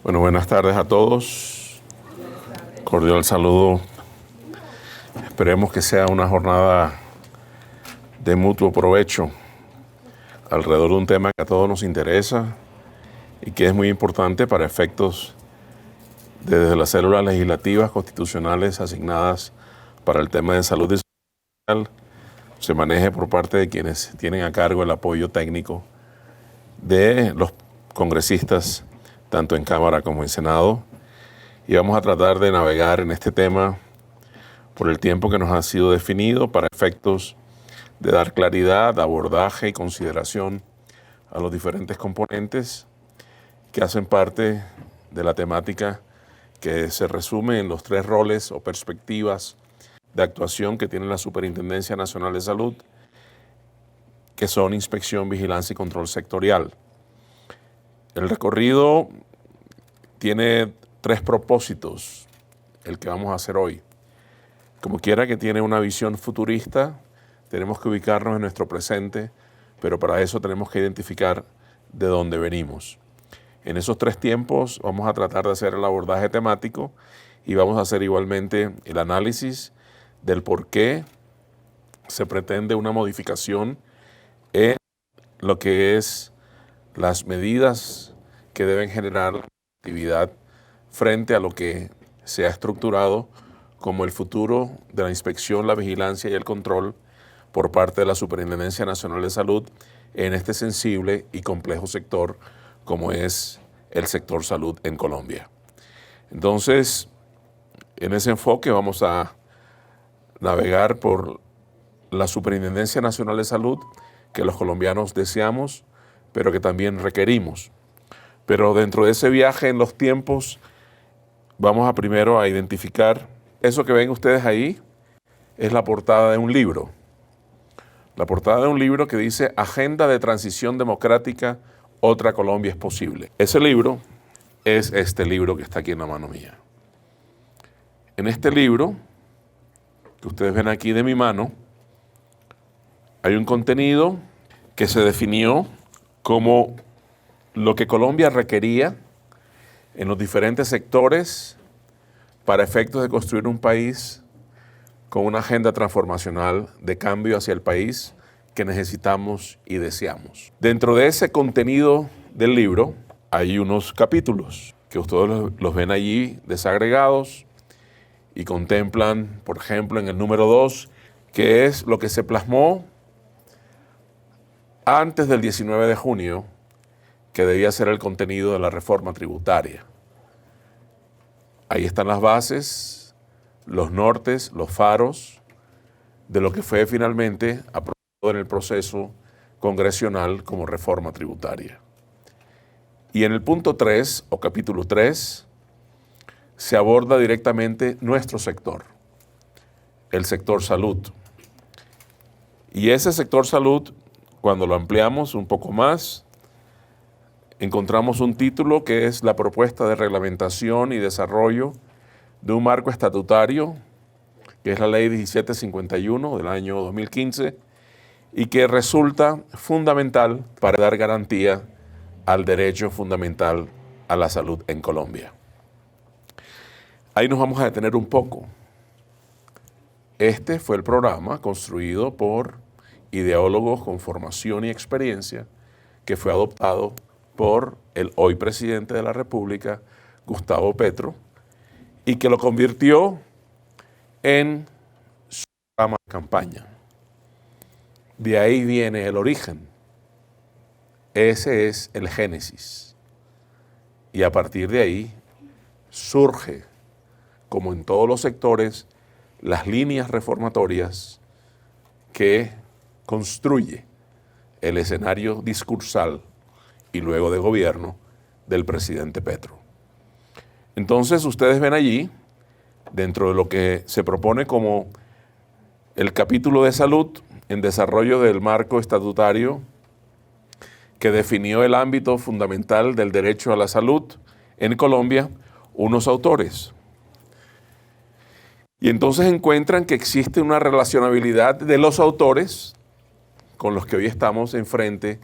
Bueno, buenas tardes a todos. Cordial saludo. Esperemos que sea una jornada de mutuo provecho alrededor de un tema que a todos nos interesa y que es muy importante para efectos desde las células legislativas constitucionales asignadas para el tema de salud y social, se maneje por parte de quienes tienen a cargo el apoyo técnico de los congresistas, tanto en Cámara como en Senado, y vamos a tratar de navegar en este tema por el tiempo que nos ha sido definido para efectos de dar claridad, abordaje y consideración a los diferentes componentes que hacen parte de la temática que se resume en los tres roles o perspectivas de actuación que tiene la Superintendencia Nacional de Salud, que son inspección, vigilancia y control sectorial. El recorrido tiene tres propósitos, el que vamos a hacer hoy. Como quiera que tiene una visión futurista, tenemos que ubicarnos en nuestro presente, pero para eso tenemos que identificar de dónde venimos. En esos tres tiempos vamos a tratar de hacer el abordaje temático y vamos a hacer igualmente el análisis del por qué se pretende una modificación en lo que es las medidas que deben generar la actividad frente a lo que se ha estructurado como el futuro de la inspección, la vigilancia y el control por parte de la Superintendencia Nacional de Salud en este sensible y complejo sector como es el sector salud en Colombia. Entonces, en ese enfoque vamos a navegar por la Superintendencia Nacional de Salud que los colombianos deseamos, pero que también requerimos. Pero dentro de ese viaje en los tiempos, vamos a primero a identificar eso que ven ustedes ahí, es la portada de un libro. La portada de un libro que dice Agenda de Transición Democrática, otra Colombia es posible. Ese libro es este libro que está aquí en la mano mía. En este libro, que ustedes ven aquí de mi mano, hay un contenido que se definió como lo que Colombia requería en los diferentes sectores para efectos de construir un país con una agenda transformacional de cambio hacia el país que necesitamos y deseamos. Dentro de ese contenido del libro hay unos capítulos que ustedes los ven allí desagregados y contemplan, por ejemplo, en el número 2, que es lo que se plasmó antes del 19 de junio, que debía ser el contenido de la reforma tributaria. Ahí están las bases, los nortes, los faros de lo que fue finalmente aprobado en el proceso congresional como reforma tributaria. Y en el punto 3 o capítulo 3 se aborda directamente nuestro sector, el sector salud. Y ese sector salud, cuando lo ampliamos un poco más, encontramos un título que es la propuesta de reglamentación y desarrollo de un marco estatutario, que es la Ley 1751 del año 2015, y que resulta fundamental para dar garantía al derecho fundamental a la salud en Colombia. Ahí nos vamos a detener un poco. Este fue el programa construido por ideólogos con formación y experiencia que fue adoptado por el hoy presidente de la República, Gustavo Petro, y que lo convirtió en su programa de campaña. De ahí viene el origen. Ese es el génesis. Y a partir de ahí surge, como en todos los sectores, las líneas reformatorias que construye el escenario discursal y luego de gobierno del presidente Petro. Entonces ustedes ven allí, dentro de lo que se propone como el capítulo de salud en desarrollo del marco estatutario que definió el ámbito fundamental del derecho a la salud en Colombia, unos autores. Y entonces encuentran que existe una relacionabilidad de los autores con los que hoy estamos enfrente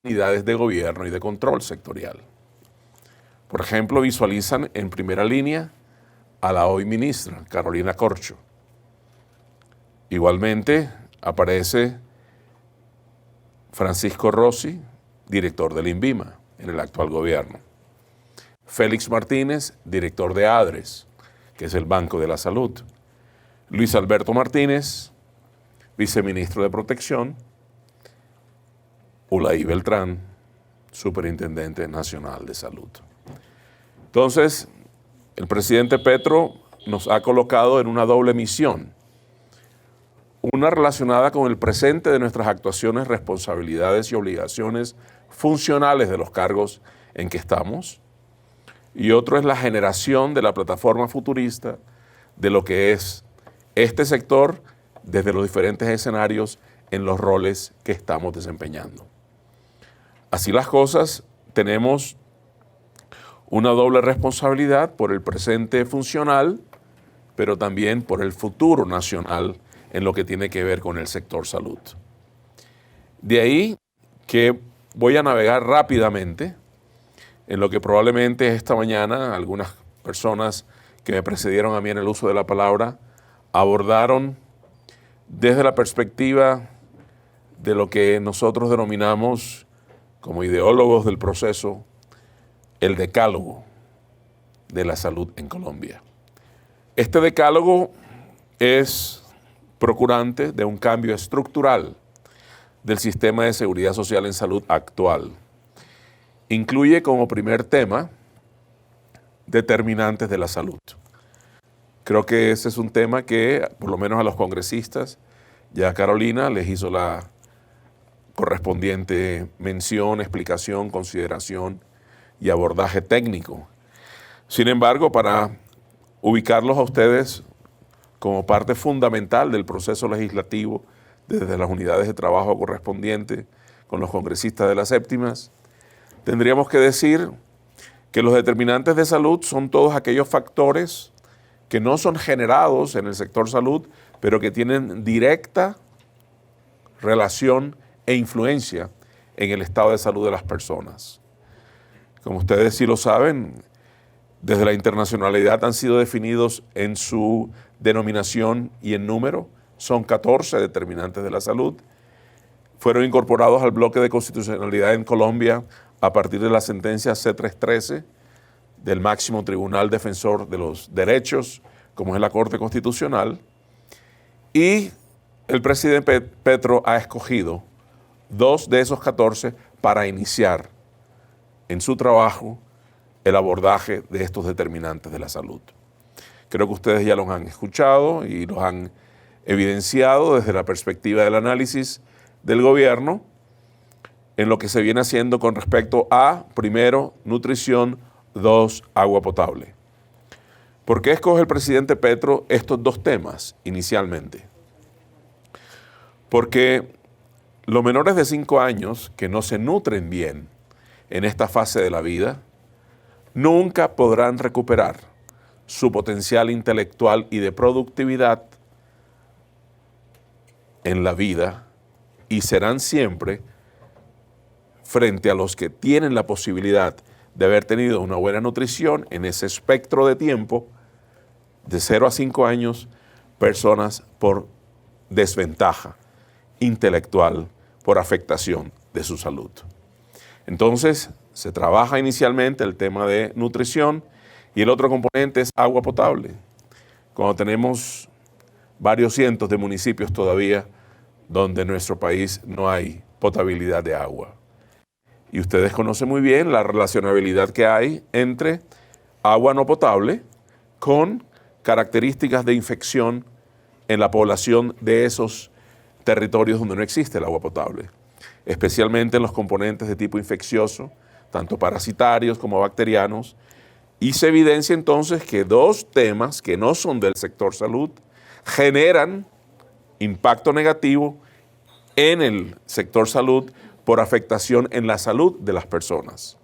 de unidades de gobierno y de control sectorial. Por ejemplo, visualizan en primera línea a la hoy ministra, Carolina Corcho. Igualmente aparece Francisco Rossi, director del INVIMA en el actual gobierno. Félix Martínez, director de ADRES, que es el Banco de la Salud. Luis Alberto Martínez, viceministro de Protección. Ulaí Beltrán, superintendente nacional de salud. Entonces, el presidente Petro nos ha colocado en una doble misión. Una relacionada con el presente de nuestras actuaciones, responsabilidades y obligaciones funcionales de los cargos en que estamos. Y otro es la generación de la plataforma futurista de lo que es este sector desde los diferentes escenarios en los roles que estamos desempeñando. Así las cosas, tenemos una doble responsabilidad por el presente funcional, pero también por el futuro nacional en lo que tiene que ver con el sector salud. De ahí que voy a navegar rápidamente en lo que probablemente esta mañana algunas personas que me precedieron a mí en el uso de la palabra abordaron desde la perspectiva de lo que nosotros denominamos como ideólogos del proceso, el decálogo de la salud en Colombia. Este decálogo es procurante de un cambio estructural del sistema de seguridad social en salud actual. Incluye como primer tema determinantes de la salud. Creo que ese es un tema que, por lo menos a los congresistas, ya Carolina les hizo la correspondiente mención, explicación, consideración y abordaje técnico. Sin embargo, para ubicarlos a ustedes como parte fundamental del proceso legislativo desde las unidades de trabajo correspondientes con los congresistas de las séptimas, tendríamos que decir que los determinantes de salud son todos aquellos factores que no son generados en el sector salud, pero que tienen directa relación e influencia en el estado de salud de las personas. Como ustedes sí lo saben, desde la internacionalidad han sido definidos en su denominación y en número, son 14 determinantes de la salud. Fueron incorporados al bloque de constitucionalidad en Colombia a partir de la sentencia C-313 del máximo tribunal defensor de los derechos, como es la Corte Constitucional, y el presidente Petro ha escogido 2 de esos 14 para iniciar en su trabajo el abordaje de estos determinantes de la salud. Creo que ustedes ya los han escuchado y los han evidenciado desde la perspectiva del análisis del gobierno en lo que se viene haciendo con respecto a, primero, nutrición, 2, agua potable. ¿Por qué escoge el presidente Petro estos 2 temas inicialmente? Porque los menores de 5 años que no se nutren bien en esta fase de la vida nunca podrán recuperar su potencial intelectual y de productividad en la vida y serán siempre, frente a los que tienen la posibilidad de haber tenido una buena nutrición en ese espectro de tiempo, de 0 a 5 años, personas por desventaja intelectual, por afectación de su salud. Entonces, se trabaja inicialmente el tema de nutrición y el otro componente es agua potable. Cuando tenemos varios cientos de municipios todavía donde en nuestro país no hay potabilidad de agua. Y ustedes conocen muy bien la relacionabilidad que hay entre agua no potable con características de infección en la población de esos territorios donde no existe el agua potable, especialmente en los componentes de tipo infeccioso, tanto parasitarios como bacterianos, y se evidencia entonces que 2 temas que no son del sector salud generan impacto negativo en el sector salud por afectación en la salud de las personas.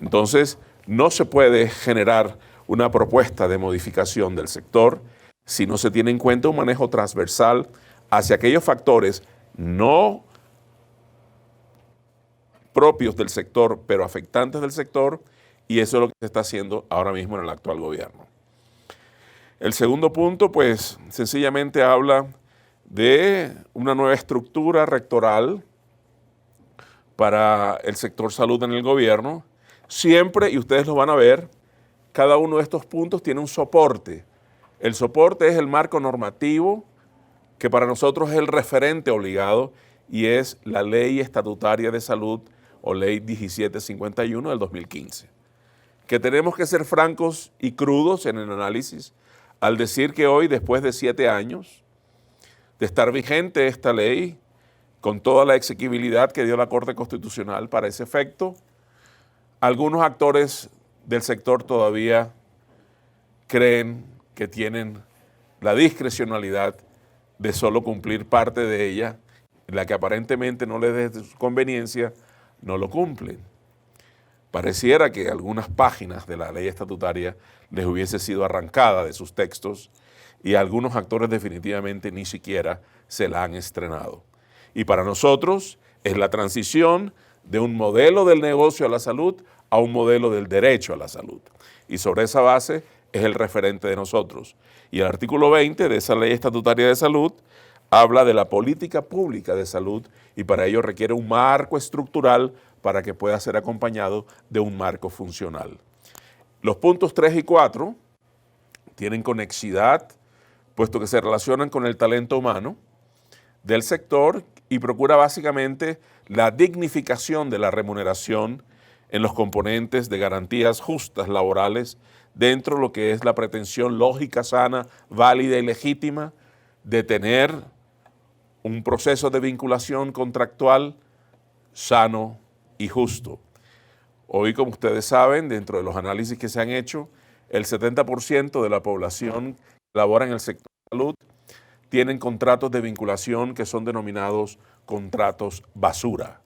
Entonces, no se puede generar una propuesta de modificación del sector si no se tiene en cuenta un manejo transversal hacia aquellos factores no propios del sector, pero afectantes del sector, y eso es lo que se está haciendo ahora mismo en el actual gobierno. El segundo punto, pues, sencillamente habla de una nueva estructura rectoral para el sector salud en el gobierno. Siempre, y ustedes lo van a ver, cada uno de estos puntos tiene un soporte. El soporte es el marco normativo, que para nosotros es el referente obligado, y es la Ley Estatutaria de Salud, o Ley 1751 del 2015. Que tenemos que ser francos y crudos en el análisis al decir que hoy, después de 7 años de estar vigente esta ley, con toda la exequibilidad que dio la Corte Constitucional para ese efecto, algunos actores del sector todavía creen que tienen la discrecionalidad de solo cumplir parte de ella, la que aparentemente no les dé su conveniencia, no lo cumplen. Pareciera que algunas páginas de la ley estatutaria les hubiese sido arrancada de sus textos y algunos actores definitivamente ni siquiera se la han estrenado. Y para nosotros es la transición de un modelo del negocio a la salud a un modelo del derecho a la salud. Y sobre esa base es el referente de nosotros. Y el artículo 20 de esa ley estatutaria de salud habla de la política pública de salud y para ello requiere un marco estructural para que pueda ser acompañado de un marco funcional. Los puntos 3 y 4 tienen conexidad, puesto que se relacionan con el talento humano del sector y procura básicamente la dignificación de la remuneración en los componentes de garantías justas laborales dentro de lo que es la pretensión lógica, sana, válida y legítima de tener un proceso de vinculación contractual sano y justo. Hoy, como ustedes saben, dentro de los análisis que se han hecho, el 70% de la población que labora en el sector de salud tienen contratos de vinculación que son denominados contratos basura.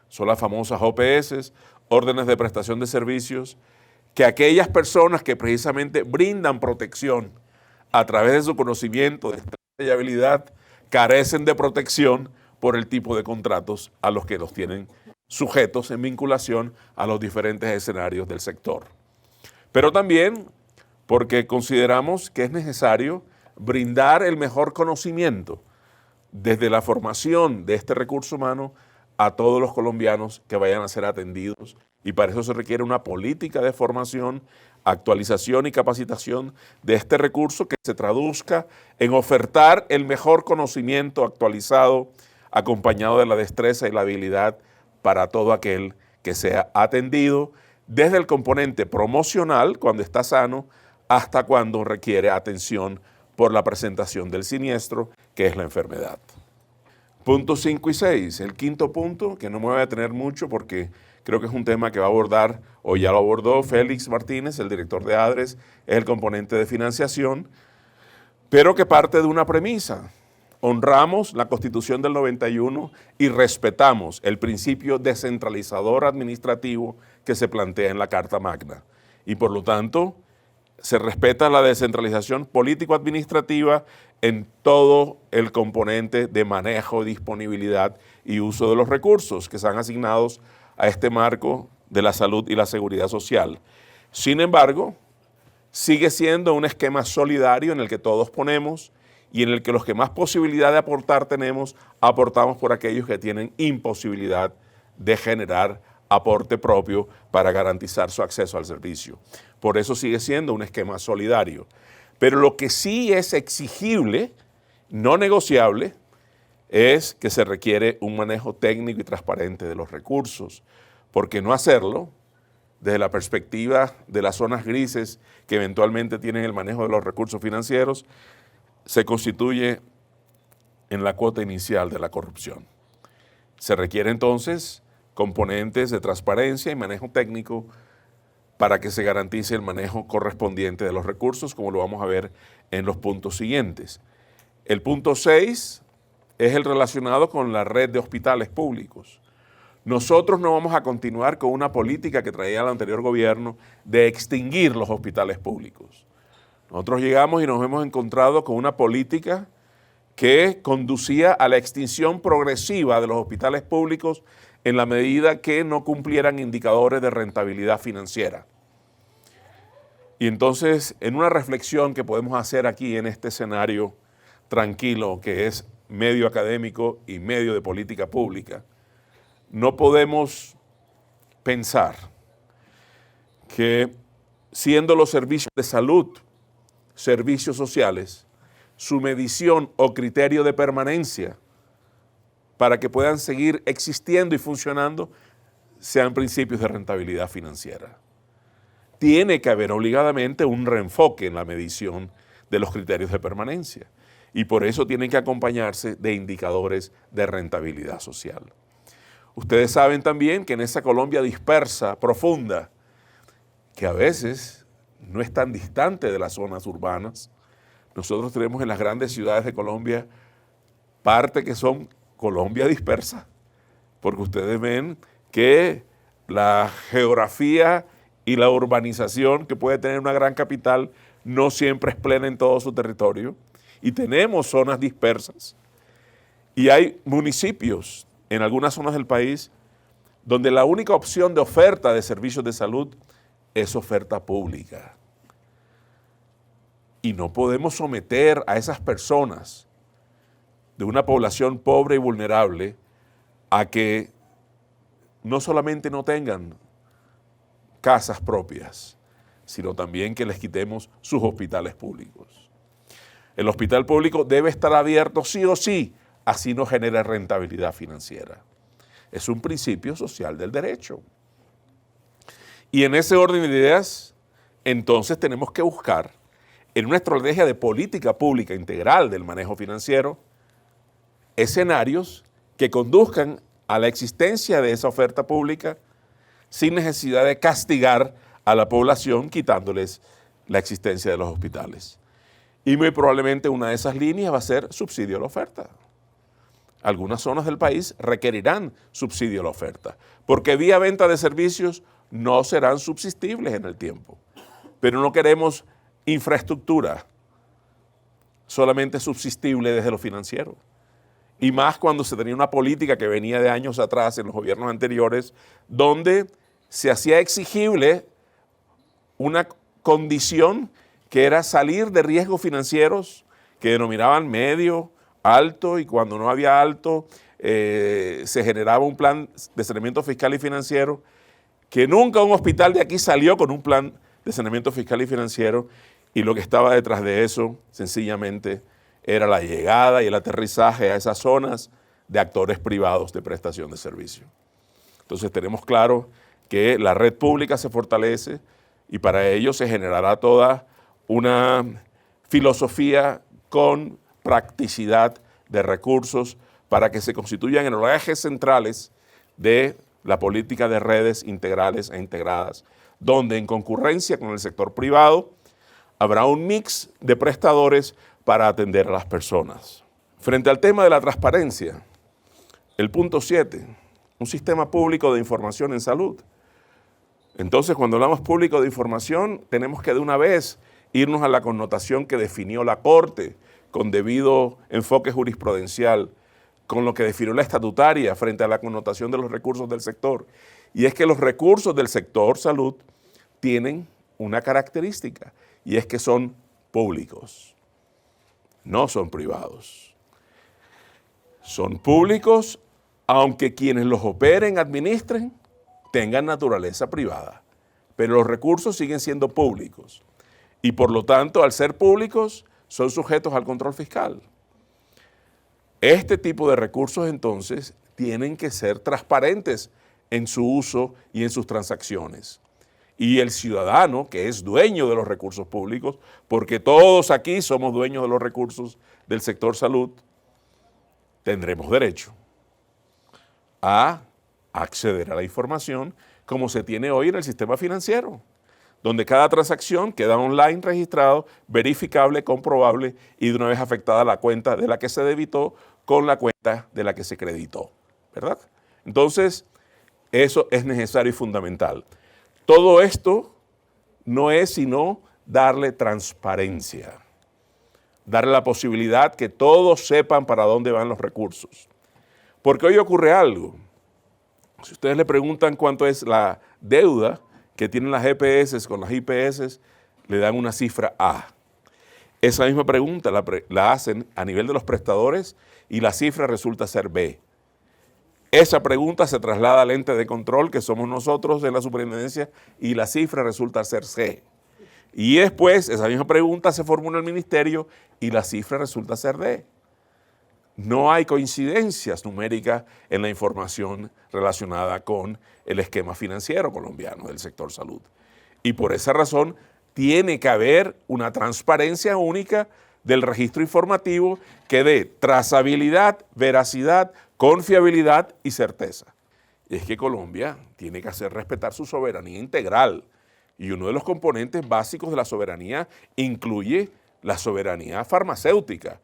Son las famosas OPS, órdenes de prestación de servicios, que aquellas personas que precisamente brindan protección a través de su conocimiento, destreza y habilidad, carecen de protección por el tipo de contratos a los que los tienen sujetos en vinculación a los diferentes escenarios del sector. Pero también porque consideramos que es necesario brindar el mejor conocimiento desde la formación de este recurso humano a todos los colombianos que vayan a ser atendidos y para eso se requiere una política de formación, actualización y capacitación de este recurso que se traduzca en ofertar el mejor conocimiento actualizado acompañado de la destreza y la habilidad para todo aquel que sea atendido desde el componente promocional cuando está sano hasta cuando requiere atención por la presentación del siniestro que es la enfermedad. Puntos 5 y 6. El quinto punto, que no me voy a detener mucho porque creo que es un tema que va a abordar, o ya lo abordó Félix Martínez, el director de ADRES, es el componente de financiación, pero que parte de una premisa. Honramos la Constitución del 91 y respetamos el principio descentralizador administrativo que se plantea en la Carta Magna. Y por lo tanto, se respeta la descentralización político-administrativa en todo el componente de manejo, disponibilidad y uso de los recursos que sean asignados a este marco de la salud y la seguridad social. Sin embargo, sigue siendo un esquema solidario en el que todos ponemos y en el que los que más posibilidad de aportar tenemos, aportamos por aquellos que tienen imposibilidad de generar aporte propio para garantizar su acceso al servicio. Por eso sigue siendo un esquema solidario. Pero lo que sí es exigible, no negociable, es que se requiere un manejo técnico y transparente de los recursos, porque no hacerlo, desde la perspectiva de las zonas grises que eventualmente tienen el manejo de los recursos financieros, se constituye en la cuota inicial de la corrupción. Se requiere entonces componentes de transparencia y manejo técnico para que se garantice el manejo correspondiente de los recursos, como lo vamos a ver en los puntos siguientes. El punto 6 es el relacionado con la red de hospitales públicos. Nosotros no vamos a continuar con una política que traía el anterior gobierno de extinguir los hospitales públicos. Nosotros llegamos y nos hemos encontrado con una política que conducía a la extinción progresiva de los hospitales públicos en la medida que no cumplieran indicadores de rentabilidad financiera. Y entonces, en una reflexión que podemos hacer aquí en este escenario tranquilo, que es medio académico y medio de política pública, no podemos pensar que siendo los servicios de salud servicios sociales, su medición o criterio de permanencia para que puedan seguir existiendo y funcionando sean principios de rentabilidad financiera. Tiene que haber obligadamente un reenfoque en la medición de los criterios de permanencia y por eso tienen que acompañarse de indicadores de rentabilidad social. Ustedes saben también que en esa Colombia dispersa, profunda, que a veces no es tan distante de las zonas urbanas, nosotros tenemos en las grandes ciudades de Colombia parte que son Colombia dispersa, porque ustedes ven que la geografía y la urbanización que puede tener una gran capital no siempre es plena en todo su territorio y tenemos zonas dispersas y hay municipios en algunas zonas del país donde la única opción de oferta de servicios de salud es oferta pública. Y no podemos someter a esas personas de una población pobre y vulnerable a que no solamente no tengan casas propias, sino también que les quitemos sus hospitales públicos. El hospital público debe estar abierto sí o sí, así no genera rentabilidad financiera. Es un principio social del derecho. Y en ese orden de ideas, entonces tenemos que buscar en una estrategia de política pública integral del manejo financiero escenarios que conduzcan a la existencia de esa oferta pública sin necesidad de castigar a la población quitándoles la existencia de los hospitales. Y muy probablemente una de esas líneas va a ser subsidio a la oferta. Algunas zonas del país requerirán subsidio a la oferta, porque vía venta de servicios no serán subsistibles en el tiempo. Pero no queremos infraestructura solamente subsistible desde lo financiero. Y más cuando se tenía una política que venía de años atrás en los gobiernos anteriores, donde se hacía exigible una condición que era salir de riesgos financieros que denominaban medio, alto, y cuando no había alto se generaba un plan de saneamiento fiscal y financiero, que nunca un hospital de aquí salió con un plan de saneamiento fiscal y financiero, y lo que estaba detrás de eso sencillamente era la llegada y el aterrizaje a esas zonas de actores privados de prestación de servicio. Entonces tenemos claro que la red pública se fortalece y para ello se generará toda una filosofía con practicidad de recursos para que se constituyan en los ejes centrales de la política de redes integrales e integradas, donde en concurrencia con el sector privado habrá un mix de prestadores para atender a las personas. Frente al tema de la transparencia, el punto 7, un sistema público de información en salud. Entonces, cuando hablamos público de información, tenemos que de una vez irnos a la connotación que definió la Corte con debido enfoque jurisprudencial, con lo que definió la estatutaria frente a la connotación de los recursos del sector. Y es que los recursos del sector salud tienen una característica, y es que son públicos, no son privados. Son públicos, aunque quienes los operen, administren, tengan naturaleza privada, pero los recursos siguen siendo públicos y por lo tanto, al ser públicos, son sujetos al control fiscal. Este tipo de recursos entonces tienen que ser transparentes en su uso y en sus transacciones. Y el ciudadano, que es dueño de los recursos públicos, porque todos aquí somos dueños de los recursos del sector salud, tendremos derecho a acceder a la información como se tiene hoy en el sistema financiero, donde cada transacción queda online registrado, verificable, comprobable y de una vez afectada la cuenta de la que se debitó con la cuenta de la que se creditó, ¿verdad? Entonces, eso es necesario y fundamental. Todo esto no es sino darle transparencia, darle la posibilidad que todos sepan para dónde van los recursos. Porque hoy ocurre algo. Si ustedes le preguntan cuánto es la deuda que tienen las EPS con las IPS, le dan una cifra A. Esa misma pregunta la hacen a nivel de los prestadores y la cifra resulta ser B. Esa pregunta se traslada al ente de control, que somos nosotros en la superintendencia, y la cifra resulta ser C. Y después esa misma pregunta se formula en el ministerio y la cifra resulta ser D. No hay coincidencias numéricas en la información relacionada con el esquema financiero colombiano del sector salud. Y por esa razón tiene que haber una transparencia única del registro informativo que dé trazabilidad, veracidad, confiabilidad y certeza. Y es que Colombia tiene que hacer respetar su soberanía integral. Y uno de los componentes básicos de la soberanía incluye la soberanía farmacéutica,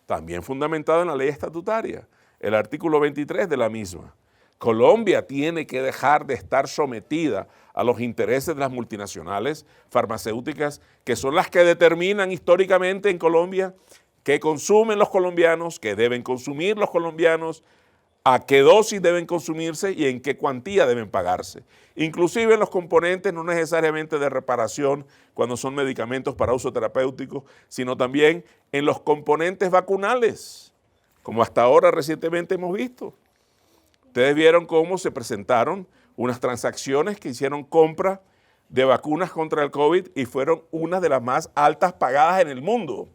también fundamentada en la ley estatutaria, el artículo 23 de la misma. Colombia tiene que dejar de estar sometida a los intereses de las multinacionales farmacéuticas, que son las que determinan históricamente en Colombia qué consumen los colombianos, qué deben consumir los colombianos, a qué dosis deben consumirse y en qué cuantía deben pagarse. Inclusive en los componentes no necesariamente de reparación cuando son medicamentos para uso terapéutico, sino también en los componentes vacunales, como hasta ahora recientemente hemos visto. Ustedes vieron cómo se presentaron unas transacciones que hicieron compra de vacunas contra el COVID y fueron unas de las más altas pagadas en el mundo.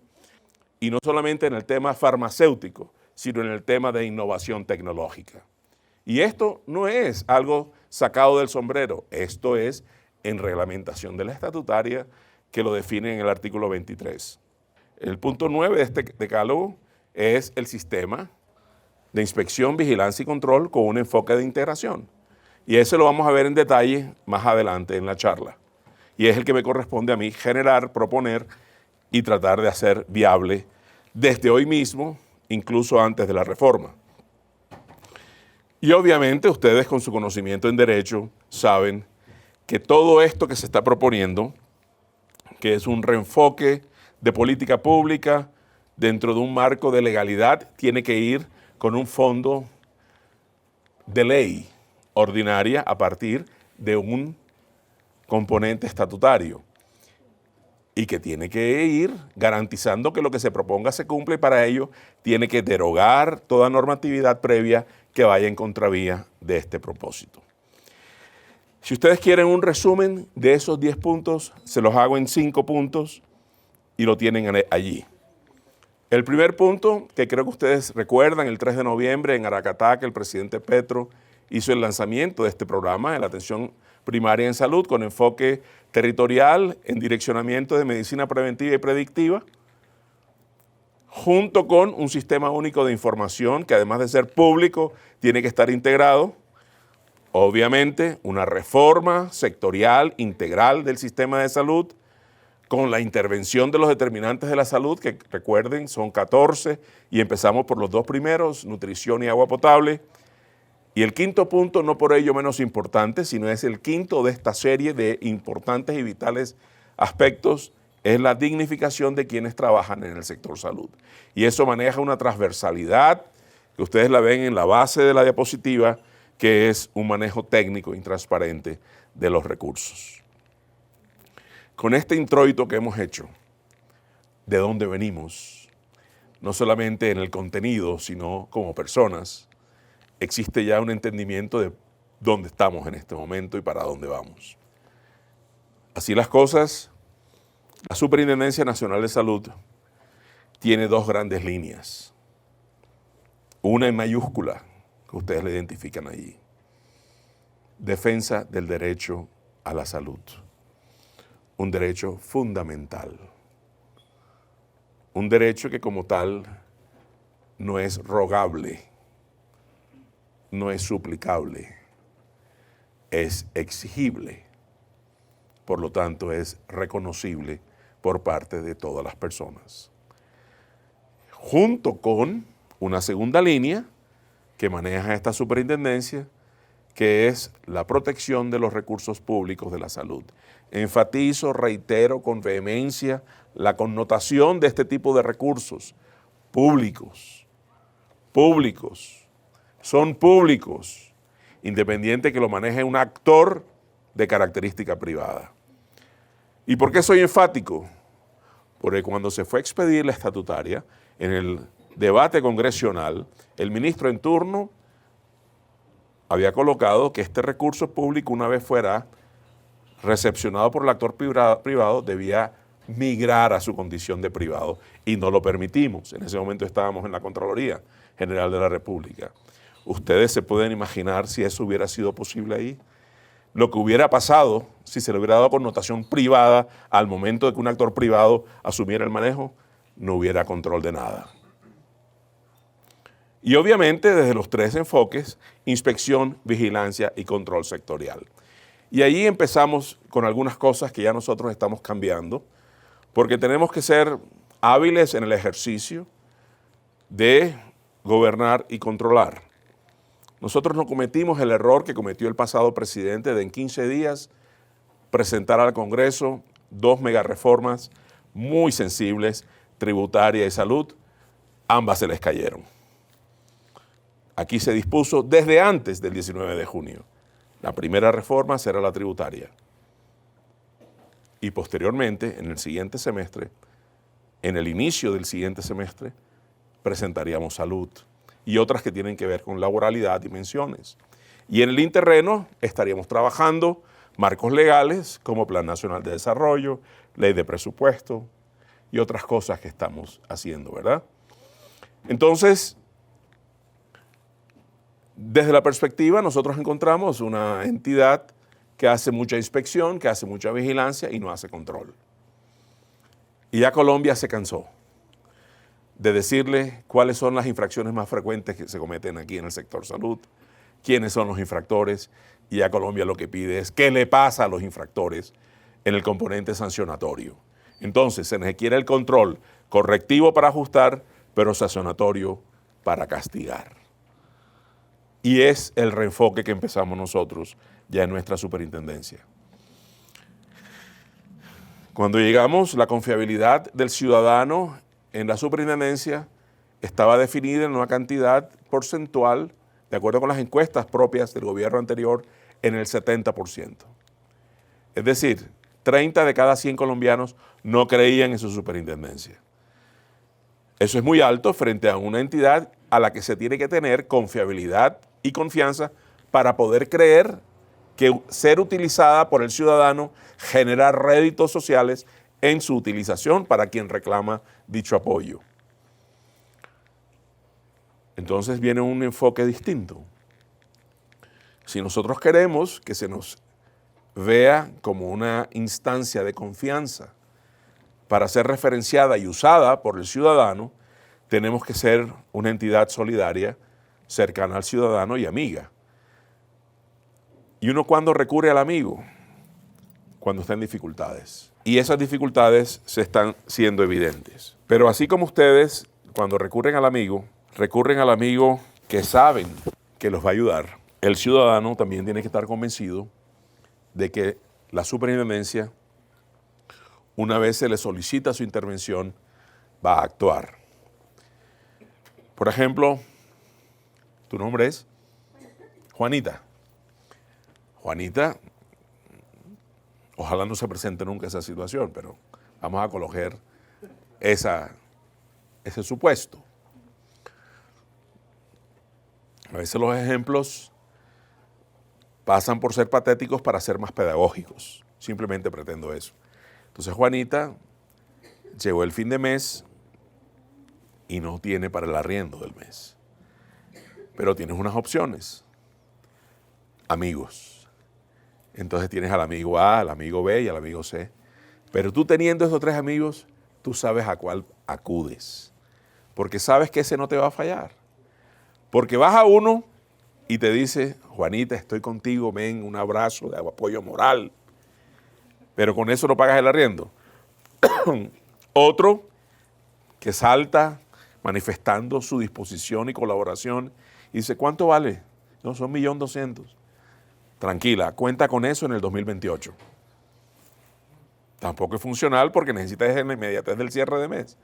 Y no solamente en el tema farmacéutico, sino en el tema de innovación tecnológica. Y esto no es algo sacado del sombrero, esto es en reglamentación de la estatutaria que lo define en el artículo 23. El punto 9 de este decálogo es el sistema de inspección, vigilancia y control con un enfoque de integración. Y ese lo vamos a ver en detalle más adelante en la charla. Y es el que me corresponde a mí generar, proponer y tratar de hacer viable desde hoy mismo, incluso antes de la reforma. Y obviamente ustedes con su conocimiento en derecho saben que todo esto que se está proponiendo, que es un reenfoque de política pública dentro de un marco de legalidad, tiene que ir con un fondo de ley ordinaria a partir de un componente estatutario y que tiene que ir garantizando que lo que se proponga se cumple y para ello tiene que derogar toda normatividad previa que vaya en contravía de este propósito. Si ustedes quieren un resumen de esos 10 puntos, se los hago en 5 puntos y lo tienen allí. El primer punto, que creo que ustedes recuerdan, el 3 de noviembre en Aracataca, el presidente Petro hizo el lanzamiento de este programa de la atención primaria en salud con enfoque territorial en direccionamiento de medicina preventiva y predictiva, junto con un sistema único de información que además de ser público, tiene que estar integrado. Obviamente, una reforma sectorial integral del sistema de salud, con la intervención de los determinantes de la salud, que recuerden son 14 y empezamos por los 2 primeros, nutrición y agua potable. Y el quinto punto, no por ello menos importante, sino es el quinto de esta serie de importantes y vitales aspectos, es la dignificación de quienes trabajan en el sector salud. Y eso maneja una transversalidad, que ustedes la ven en la base de la diapositiva, que es un manejo técnico y transparente de los recursos. Con este introito que hemos hecho, de dónde venimos, no solamente en el contenido, sino como personas, existe ya un entendimiento de dónde estamos en este momento y para dónde vamos. Así las cosas, la Superintendencia Nacional de Salud tiene 2 grandes líneas. Una en mayúscula, que ustedes la identifican allí. Defensa del derecho a la salud. Un derecho fundamental. Un derecho que como tal no es rogable, no es suplicable, es exigible. Por lo tanto, es reconocible por parte de todas las personas. Junto con una segunda línea que maneja esta superintendencia, que es la protección de los recursos públicos de la salud. Enfatizo, reitero con vehemencia la connotación de este tipo de recursos públicos. Son públicos, independiente que lo maneje un actor de característica privada. ¿Y por qué soy enfático? Porque cuando se fue a expedir la estatutaria, en el debate congresional, el ministro en turno había colocado que este recurso público, una vez fuera recepcionado por el actor privado, debía migrar a su condición de privado, y no lo permitimos. En ese momento estábamos en la Contraloría General de la República. Ustedes se pueden imaginar si eso hubiera sido posible ahí. Lo que hubiera pasado si se le hubiera dado connotación privada al momento de que un actor privado asumiera el manejo, no hubiera control de nada. Y obviamente desde los tres enfoques: inspección, vigilancia y control sectorial. Y ahí empezamos con algunas cosas que ya nosotros estamos cambiando, porque tenemos que ser hábiles en el ejercicio de gobernar y controlar. Nosotros no cometimos el error que cometió el pasado presidente de en 15 días presentar al Congreso 2 megareformas muy sensibles, tributaria y salud. Ambas se les cayeron. Aquí se dispuso desde antes del 19 de junio. La primera reforma será la tributaria. Y posteriormente, en el siguiente semestre, en el inicio del siguiente semestre, presentaríamos salud y otras que tienen que ver con laboralidad y pensiones. Y en el interreno estaríamos trabajando marcos legales como Plan Nacional de Desarrollo, Ley de Presupuesto y otras cosas que estamos haciendo, ¿verdad? Entonces, desde la perspectiva, nosotros encontramos una entidad que hace mucha inspección, que hace mucha vigilancia y no hace control. Y ya Colombia se cansó de decirle cuáles son las infracciones más frecuentes que se cometen aquí en el sector salud, quiénes son los infractores, y ya Colombia lo que pide es qué le pasa a los infractores en el componente sancionatorio. Entonces se requiere el control correctivo para ajustar, pero sancionatorio para castigar. Y es el reenfoque que empezamos nosotros ya en nuestra superintendencia. Cuando llegamos, la confiabilidad del ciudadano en la superintendencia estaba definida en una cantidad porcentual, de acuerdo con las encuestas propias del gobierno anterior, en el 70%. Es decir, 30 de cada 100 colombianos no creían en su superintendencia. Eso es muy alto frente a una entidad a la que se tiene que tener confiabilidad y confianza para poder creer que ser utilizada por el ciudadano genera réditos sociales en su utilización para quien reclama dicho apoyo. Entonces viene un enfoque distinto. Si nosotros queremos que se nos vea como una instancia de confianza para ser referenciada y usada por el ciudadano, tenemos que ser una entidad solidaria, cercana al ciudadano y amiga. ¿Y uno cuándo recurre al amigo? Cuando está en dificultades. Y esas dificultades se están siendo evidentes. Pero así como ustedes, cuando recurren al amigo que saben que los va a ayudar, el ciudadano también tiene que estar convencido de que la superintendencia, una vez se le solicita su intervención, va a actuar. Por ejemplo, tu nombre es Juanita. Juanita, ojalá no se presente nunca esa situación, pero vamos a colocar ese supuesto. A veces los ejemplos pasan por ser patéticos para ser más pedagógicos. Simplemente pretendo eso. Entonces Juanita llegó el fin de mes y no tiene para el arriendo del mes. Pero tienes unas opciones. Amigos. Entonces tienes al amigo A, al amigo B y al amigo C. Pero tú teniendo esos 3 amigos, tú sabes a cuál acudes. Porque sabes que ese no te va a fallar. Porque vas a uno y te dice, Juanita, estoy contigo, ven, un abrazo de apoyo moral. Pero con eso no pagas el arriendo. Otro que salta manifestando su disposición y colaboración y dice, ¿cuánto vale? No, son 1.200.000. Tranquila, cuenta con eso en el 2028. Tampoco es funcional porque necesitas en la inmediatez del cierre de mes.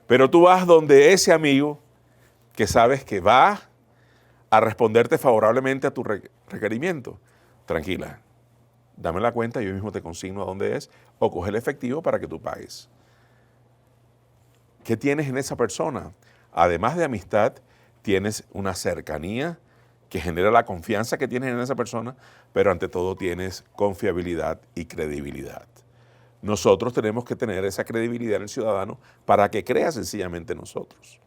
Pero tú vas donde ese amigo que sabes que va a responderte favorablemente a tu requerimiento. Tranquila, dame la cuenta, yo mismo te consigno a dónde es, o coge el efectivo para que tú pagues. ¿Qué tienes en esa persona? Además de amistad, tienes una cercanía que genera la confianza que tienes en esa persona, pero ante todo tienes confiabilidad y credibilidad. Nosotros tenemos que tener esa credibilidad en el ciudadano para que crea sencillamente en nosotros.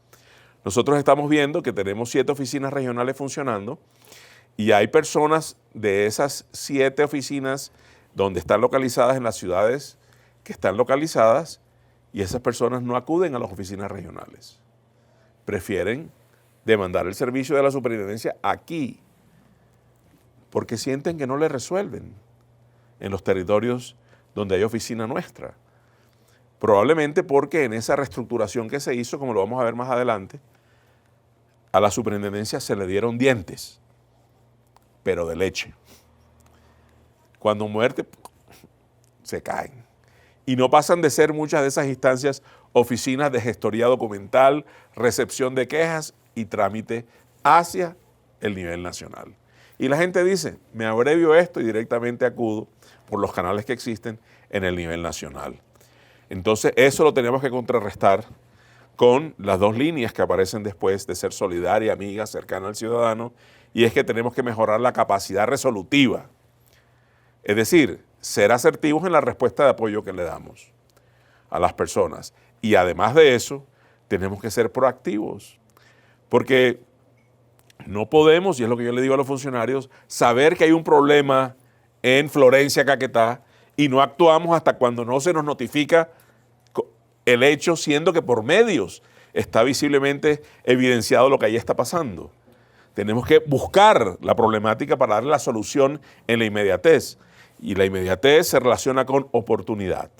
Nosotros estamos viendo que tenemos 7 oficinas regionales funcionando y hay personas de esas 7 oficinas donde están localizadas en las ciudades que están localizadas y esas personas no acuden a las oficinas regionales. Prefieren demandar el servicio de la superintendencia aquí porque sienten que no le resuelven en los territorios donde hay oficina nuestra. Probablemente porque en esa reestructuración que se hizo, como lo vamos a ver más adelante, a la superintendencia se le dieron dientes, pero de leche. Cuando muerte, se caen. Y no pasan de ser muchas de esas instancias oficinas de gestoría documental, recepción de quejas y trámite hacia el nivel nacional. Y la gente dice, me abrevio esto y directamente acudo por los canales que existen en el nivel nacional. Entonces eso lo tenemos que contrarrestar con las 2 líneas que aparecen después de ser solidaria, amiga, cercana al ciudadano, y es que tenemos que mejorar la capacidad resolutiva. Es decir, ser asertivos en la respuesta de apoyo que le damos a las personas. Y además de eso, tenemos que ser proactivos, porque no podemos, y es lo que yo le digo a los funcionarios, saber que hay un problema en Florencia, Caquetá, y no actuamos hasta cuando no se nos notifica el hecho, siendo que por medios está visiblemente evidenciado lo que ahí está pasando. Tenemos que buscar la problemática para darle la solución en la inmediatez. Y la inmediatez se relaciona con oportunidad.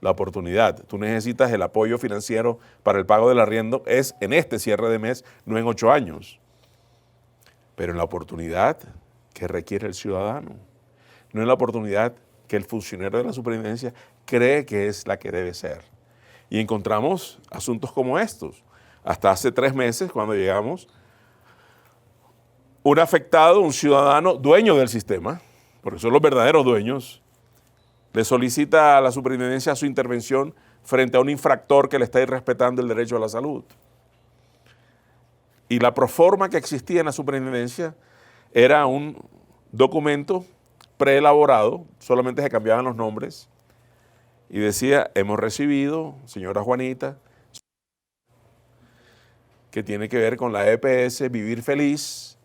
La oportunidad. Tú necesitas el apoyo financiero para el pago del arriendo, es en este cierre de mes, no en 8 años. Pero en la oportunidad que requiere el ciudadano. No en la oportunidad que el funcionario de la superintendencia cree que es la que debe ser. Y encontramos asuntos como estos. Hasta hace 3 meses, cuando llegamos, un afectado, un ciudadano dueño del sistema, porque son los verdaderos dueños, le solicita a la superintendencia su intervención frente a un infractor que le está irrespetando el derecho a la salud. Y la proforma que existía en la superintendencia era un documento preelaborado, solamente se cambiaban los nombres, y decía, hemos recibido, señora Juanita, que tiene que ver con la EPS Vivir Feliz.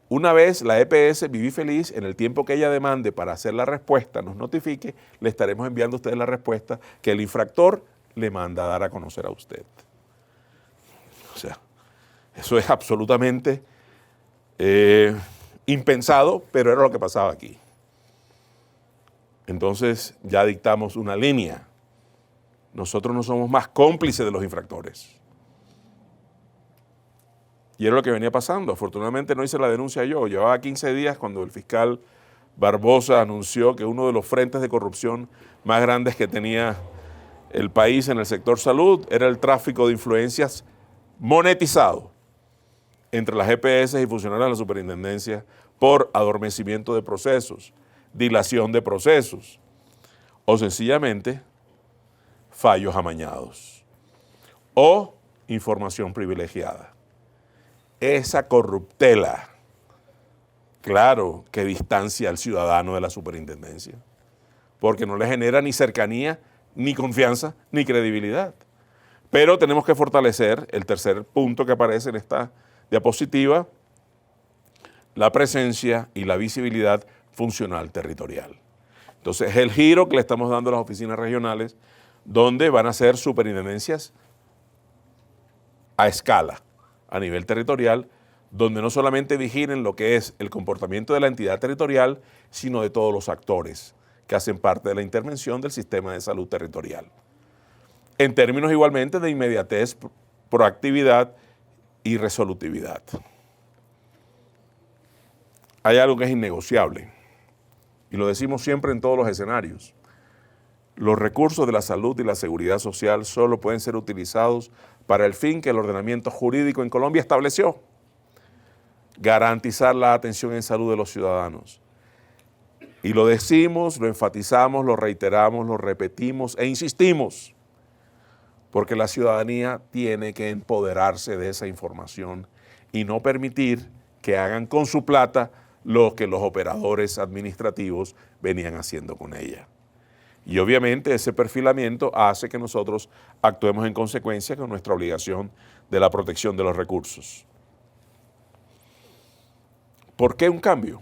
Una vez la EPS Vivir Feliz, en el tiempo que ella demande para hacer la respuesta, nos notifique, le estaremos enviando a ustedes la respuesta que el infractor le manda a dar a conocer a usted. O sea, eso es absolutamente impensado, pero era lo que pasaba aquí. Entonces ya dictamos una línea. Nosotros no somos más cómplices de los infractores. Y era lo que venía pasando. Afortunadamente no hice la denuncia yo. Llevaba 15 días cuando el fiscal Barbosa anunció que uno de los frentes de corrupción más grandes que tenía el país en el sector salud era el tráfico de influencias monetizado entre las EPS y funcionarios de la superintendencia por adormecimiento de procesos, dilación de procesos o sencillamente fallos amañados o información privilegiada. Esa corruptela, claro que distancia al ciudadano de la superintendencia, porque no le genera ni cercanía, ni confianza, ni credibilidad. Pero tenemos que fortalecer el tercer punto que aparece en esta diapositiva, la presencia y la visibilidad funcional territorial. Entonces, es el giro que le estamos dando a las oficinas regionales, donde van a ser superintendencias a escala, a nivel territorial, donde no solamente vigilen lo que es el comportamiento de la entidad territorial, sino de todos los actores que hacen parte de la intervención del sistema de salud territorial. En términos igualmente de inmediatez, proactividad y resolutividad. Hay algo que es innegociable, y lo decimos siempre en todos los escenarios. Los recursos de la salud y la seguridad social solo pueden ser utilizados para el fin que el ordenamiento jurídico en Colombia estableció: garantizar la atención en salud de los ciudadanos. Y lo decimos, lo enfatizamos, lo reiteramos, lo repetimos e insistimos, porque la ciudadanía tiene que empoderarse de esa información y no permitir que hagan con su plata lo que los operadores administrativos venían haciendo con ella. Y obviamente ese perfilamiento hace que nosotros actuemos en consecuencia con nuestra obligación de la protección de los recursos. ¿Por qué un cambio?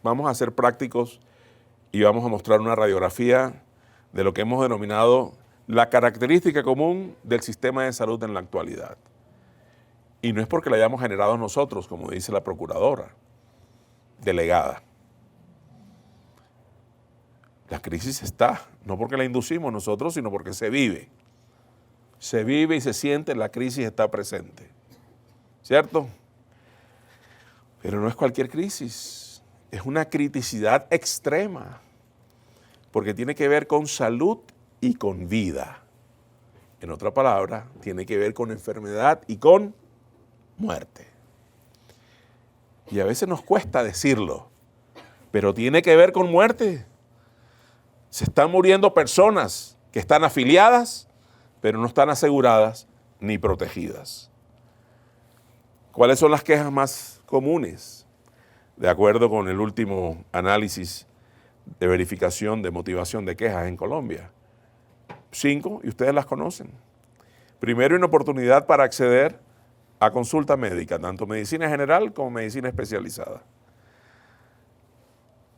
Vamos a ser prácticos y vamos a mostrar una radiografía de lo que hemos denominado la característica común del sistema de salud en la actualidad. Y no es porque la hayamos generado nosotros, como dice la procuradora delegada. La crisis está, no porque la inducimos nosotros, sino porque se vive. Se vive y se siente, la crisis está presente. ¿Cierto? Pero no es cualquier crisis, es una criticidad extrema, porque tiene que ver con salud y con vida. En otra palabra, tiene que ver con enfermedad y con muerte. Y a veces nos cuesta decirlo, pero tiene que ver con muerte. Se están muriendo personas que están afiliadas, pero no están aseguradas ni protegidas. ¿Cuáles son las quejas más comunes? De acuerdo con el último análisis de verificación de motivación de quejas en Colombia. 5, y ustedes las conocen. Primero, inoportunidad para acceder a consulta médica, tanto medicina general como medicina especializada.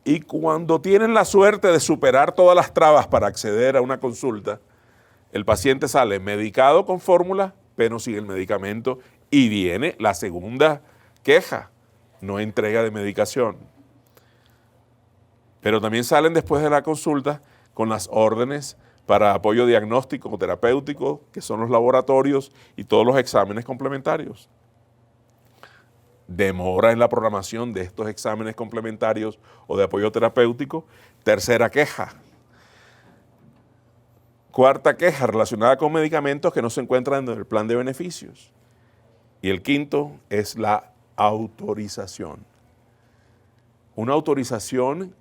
Y cuando tienen la suerte de superar todas las trabas para acceder a una consulta, el paciente sale medicado con fórmula, pero sin el medicamento, y viene la segunda queja, no entrega de medicación. Pero también salen después de la consulta con las órdenes para apoyo diagnóstico o terapéutico, que son los laboratorios y todos los exámenes complementarios. Demora en la programación de estos exámenes complementarios o de apoyo terapéutico. Tercera queja. Cuarta queja relacionada con medicamentos que no se encuentran en el plan de beneficios. Y el quinto es la autorización. Una autorización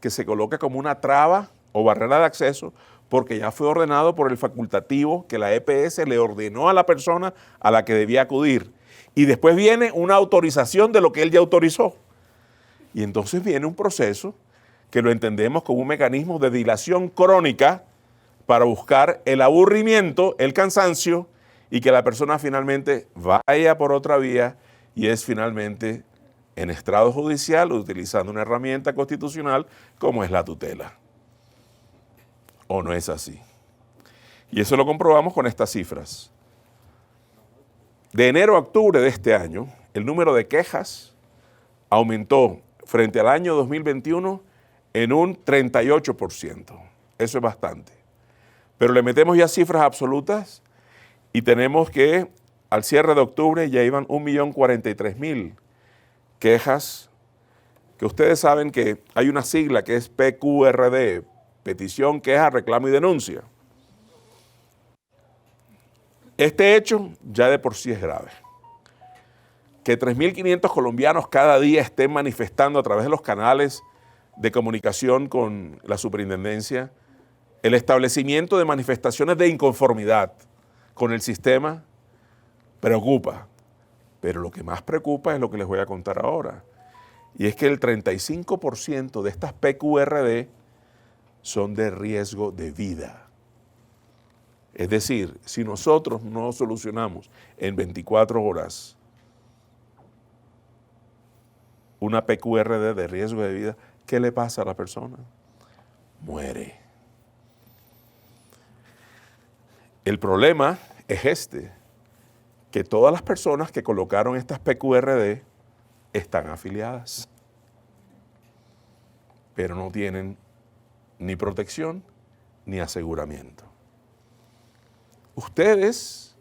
que se coloca como una traba o barrera de acceso porque ya fue ordenado por el facultativo que la EPS le ordenó a la persona a la que debía acudir. Y después viene una autorización de lo que él ya autorizó. Y entonces viene un proceso que lo entendemos como un mecanismo de dilación crónica para buscar el aburrimiento, el cansancio, y que la persona finalmente vaya por otra vía y es finalmente en estrado judicial utilizando una herramienta constitucional como es la tutela. ¿O no es así? Y eso lo comprobamos con estas cifras. De enero a octubre de este año, el número de quejas aumentó frente al año 2021 en un 38%. Eso es bastante. Pero le metemos ya cifras absolutas y tenemos que al cierre de octubre ya iban 1.043.000 quejas, que ustedes saben que hay una sigla que es PQRD, petición, queja, reclamo y denuncia. Este hecho ya de por sí es grave. Que 3.500 colombianos cada día estén manifestando a través de los canales de comunicación con la superintendencia el establecimiento de manifestaciones de inconformidad con el sistema preocupa. Pero lo que más preocupa es lo que les voy a contar ahora. Y es que el 35% de estas PQRD son de riesgo de vida. Es decir, si nosotros no solucionamos en 24 horas una PQRD de riesgo de vida, ¿qué le pasa a la persona? Muere. El problema es que todas las personas que colocaron estas PQRD están afiliadas, pero no tienen ni protección ni aseguramiento. Ustedes,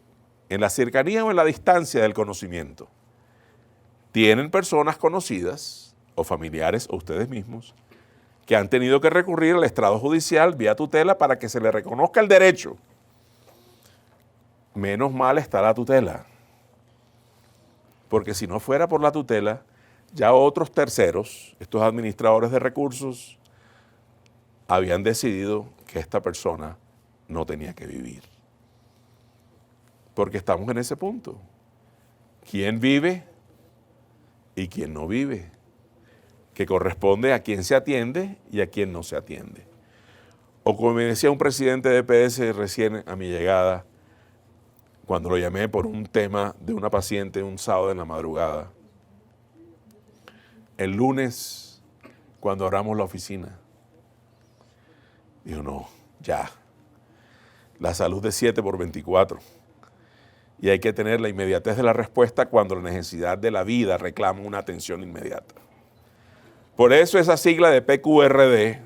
en la cercanía o en la distancia del conocimiento, tienen personas conocidas o familiares o ustedes mismos que han tenido que recurrir al estrado judicial vía tutela para que se les reconozca el derecho. Menos mal está la tutela, porque si no fuera por la tutela, Ya otros terceros, estos administradores de recursos, habían decidido que esta persona no tenía que vivir. Porque estamos en ese punto. ¿Quién vive y quién no vive? Que corresponde a quien se atiende y a quien no se atiende. O como me decía un presidente de EPS recién a mi llegada, cuando lo llamé por un tema de una paciente un sábado en la madrugada. El lunes, cuando abramos la oficina, dijo, no, ya, la salud es 7/24 y hay que tener la inmediatez de la respuesta cuando la necesidad de la vida reclama una atención inmediata. Por eso esa sigla de PQRD,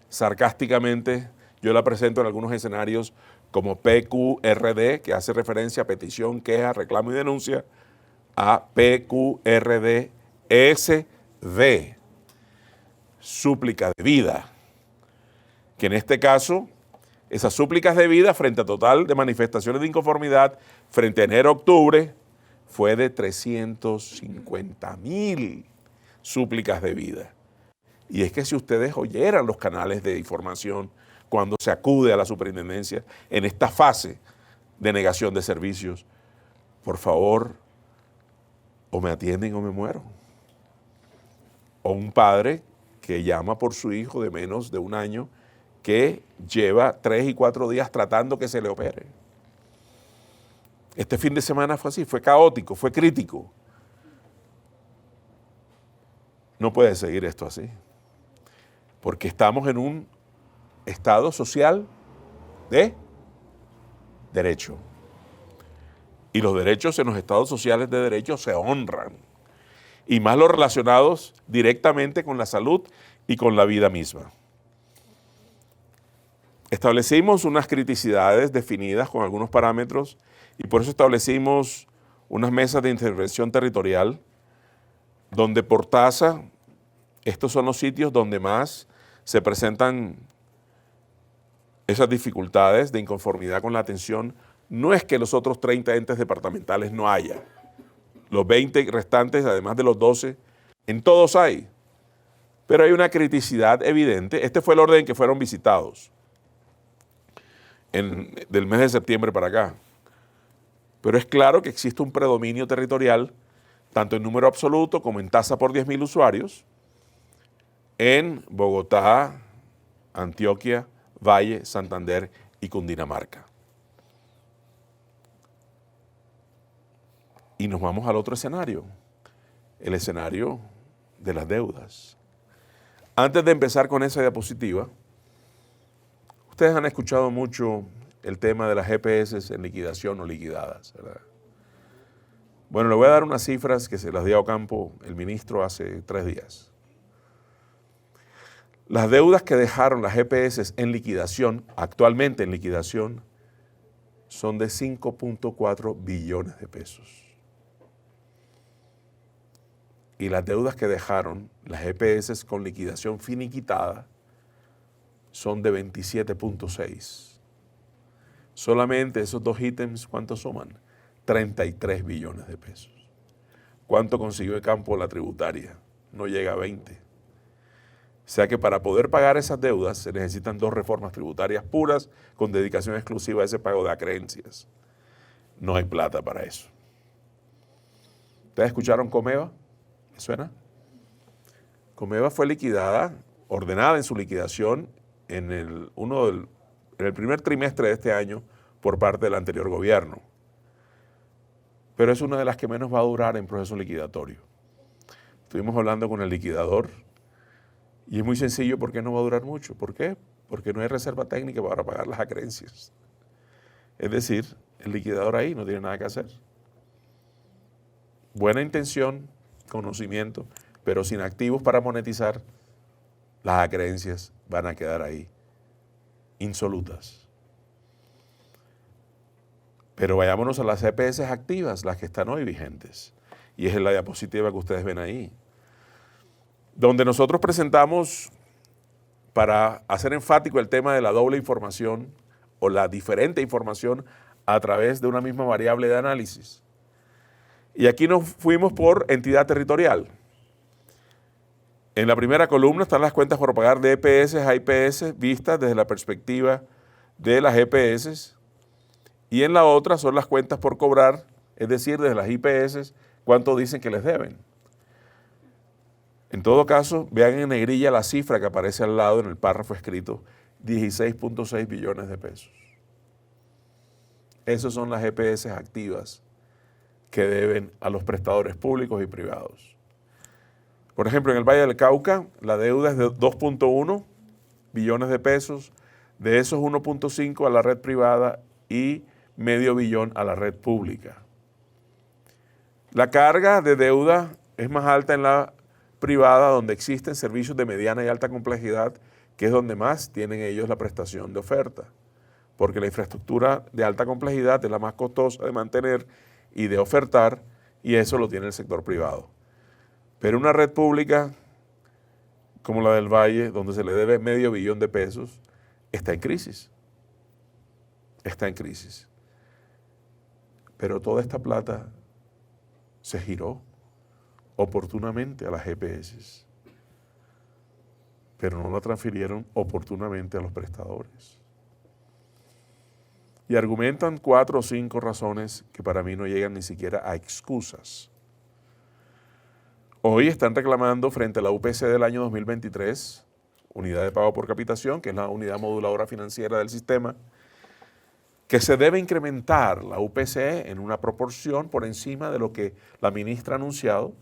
sarcásticamente, yo la presento en algunos escenarios como PQRD, que hace referencia a petición, queja, reclamo y denuncia, a PQRD SD, súplica de vida, que en este caso, esas súplicas de vida frente a total de manifestaciones de inconformidad, frente a enero-octubre, fue de 350,000 súplicas de vida. Y es que si ustedes oyeran los canales de información cuando se acude a la superintendencia en esta fase de negación de servicios, por favor, o me atienden o me muero. O un padre que llama por su hijo de menos de 1 año que lleva 3 y 4 días tratando que se le opere. Este fin de semana fue así, fue caótico, fue crítico. No puede seguir esto así, porque estamos en un estado social de derecho. Y los derechos en los estados sociales de derecho se honran, y más los relacionados directamente con la salud y con la vida misma. Establecimos unas criticidades definidas con algunos parámetros y por eso establecimos unas mesas de intervención territorial donde por tasa, estos son los sitios donde más se presentan esas dificultades de inconformidad con la atención. No es que los otros 30 entes departamentales no haya. Los 20 restantes, además de los 12, en todos hay. Pero hay una criticidad evidente. Este fue el orden en que fueron visitados del mes de septiembre para acá. Pero es claro que existe un predominio territorial, tanto en número absoluto como en tasa por 10,000 usuarios, en Bogotá, Antioquia, Valle, Santander y Cundinamarca. Y nos vamos al otro escenario, el escenario de las deudas. Antes de empezar con esa diapositiva, ustedes han escuchado mucho el tema de las EPS en liquidación o liquidadas, ¿verdad? Bueno, le voy a dar unas cifras que se las dio a Ocampo el ministro hace 3 días. Las deudas que dejaron las EPS en liquidación, actualmente en liquidación, son de 5.4 billones de pesos. Y las deudas que dejaron las EPS con liquidación finiquitada son de 27.6. Solamente esos 2 ítems, ¿cuánto suman? 33 billones de pesos. ¿Cuánto consiguió el campo la tributaria? No llega a 20. O sea que para poder pagar esas deudas se necesitan 2 reformas tributarias puras con dedicación exclusiva a ese pago de acreencias. No hay plata para eso. ¿Ustedes escucharon Comeva? ¿Me suena? Comeva fue liquidada, ordenada en su liquidación en el primer trimestre de este año por parte del anterior gobierno. Pero es una de las que menos va a durar en proceso liquidatorio. Estuvimos hablando con el liquidador y es muy sencillo por qué no va a durar mucho. ¿Por qué? Porque no hay reserva técnica para pagar las acreencias. Es decir, el liquidador ahí no tiene nada que hacer. Buena intención, conocimiento, pero sin activos para monetizar, las acreencias van a quedar ahí, insolutas. Pero vayámonos a las EPS activas, las que están hoy vigentes. Y es en la diapositiva que ustedes ven ahí, donde nosotros presentamos, para hacer enfático el tema de la doble información o la diferente información a través de una misma variable de análisis. Y aquí nos fuimos por entidad territorial. En la primera columna están las cuentas por pagar de EPS a IPS vistas desde la perspectiva de las EPS, y en la otra son las cuentas por cobrar, es decir, desde las IPS, cuánto dicen que les deben. En todo caso, vean en negrilla la cifra que aparece al lado en el párrafo escrito, 16.6 billones de pesos. Esas son las EPS activas que deben a los prestadores públicos y privados. Por ejemplo, en el Valle del Cauca, la deuda es de 2.1 billones de pesos, de esos 1.5 a la red privada y medio billón a la red pública. La carga de deuda es más alta en la privada, donde existen servicios de mediana y alta complejidad, que es donde más tienen ellos la prestación de oferta, porque la infraestructura de alta complejidad es la más costosa de mantener y de ofertar, y eso lo tiene el sector privado. Pero una red pública como la del Valle, donde se le debe medio billón de pesos, está en crisis. Está en crisis. Pero toda esta plata se giró oportunamente a las EPS, pero no la transfirieron oportunamente a los prestadores. Y argumentan 4 o 5 razones que para mí no llegan ni siquiera a excusas. Hoy están reclamando frente a la UPC del año 2023, unidad de pago por capitación, que es la unidad moduladora financiera del sistema, que se debe incrementar la UPC en una proporción por encima de lo que la ministra ha anunciado,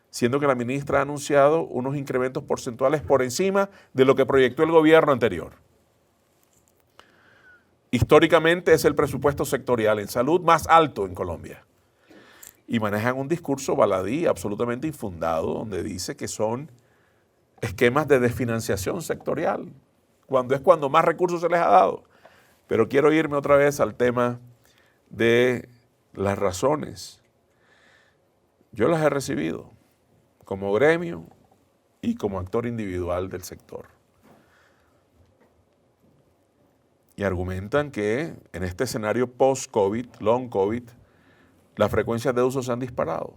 siendo que la ministra ha anunciado unos incrementos porcentuales por encima de lo que proyectó el gobierno anterior. Históricamente es el presupuesto sectorial en salud más alto en Colombia. Y manejan un discurso baladí absolutamente infundado, donde dice que son esquemas de desfinanciación sectorial, cuando más recursos se les ha dado. Pero quiero irme otra vez al tema de las razones. Yo las he recibido como gremio y como actor individual del sector. Y argumentan que en este escenario post-COVID, long COVID, las frecuencias de uso se han disparado.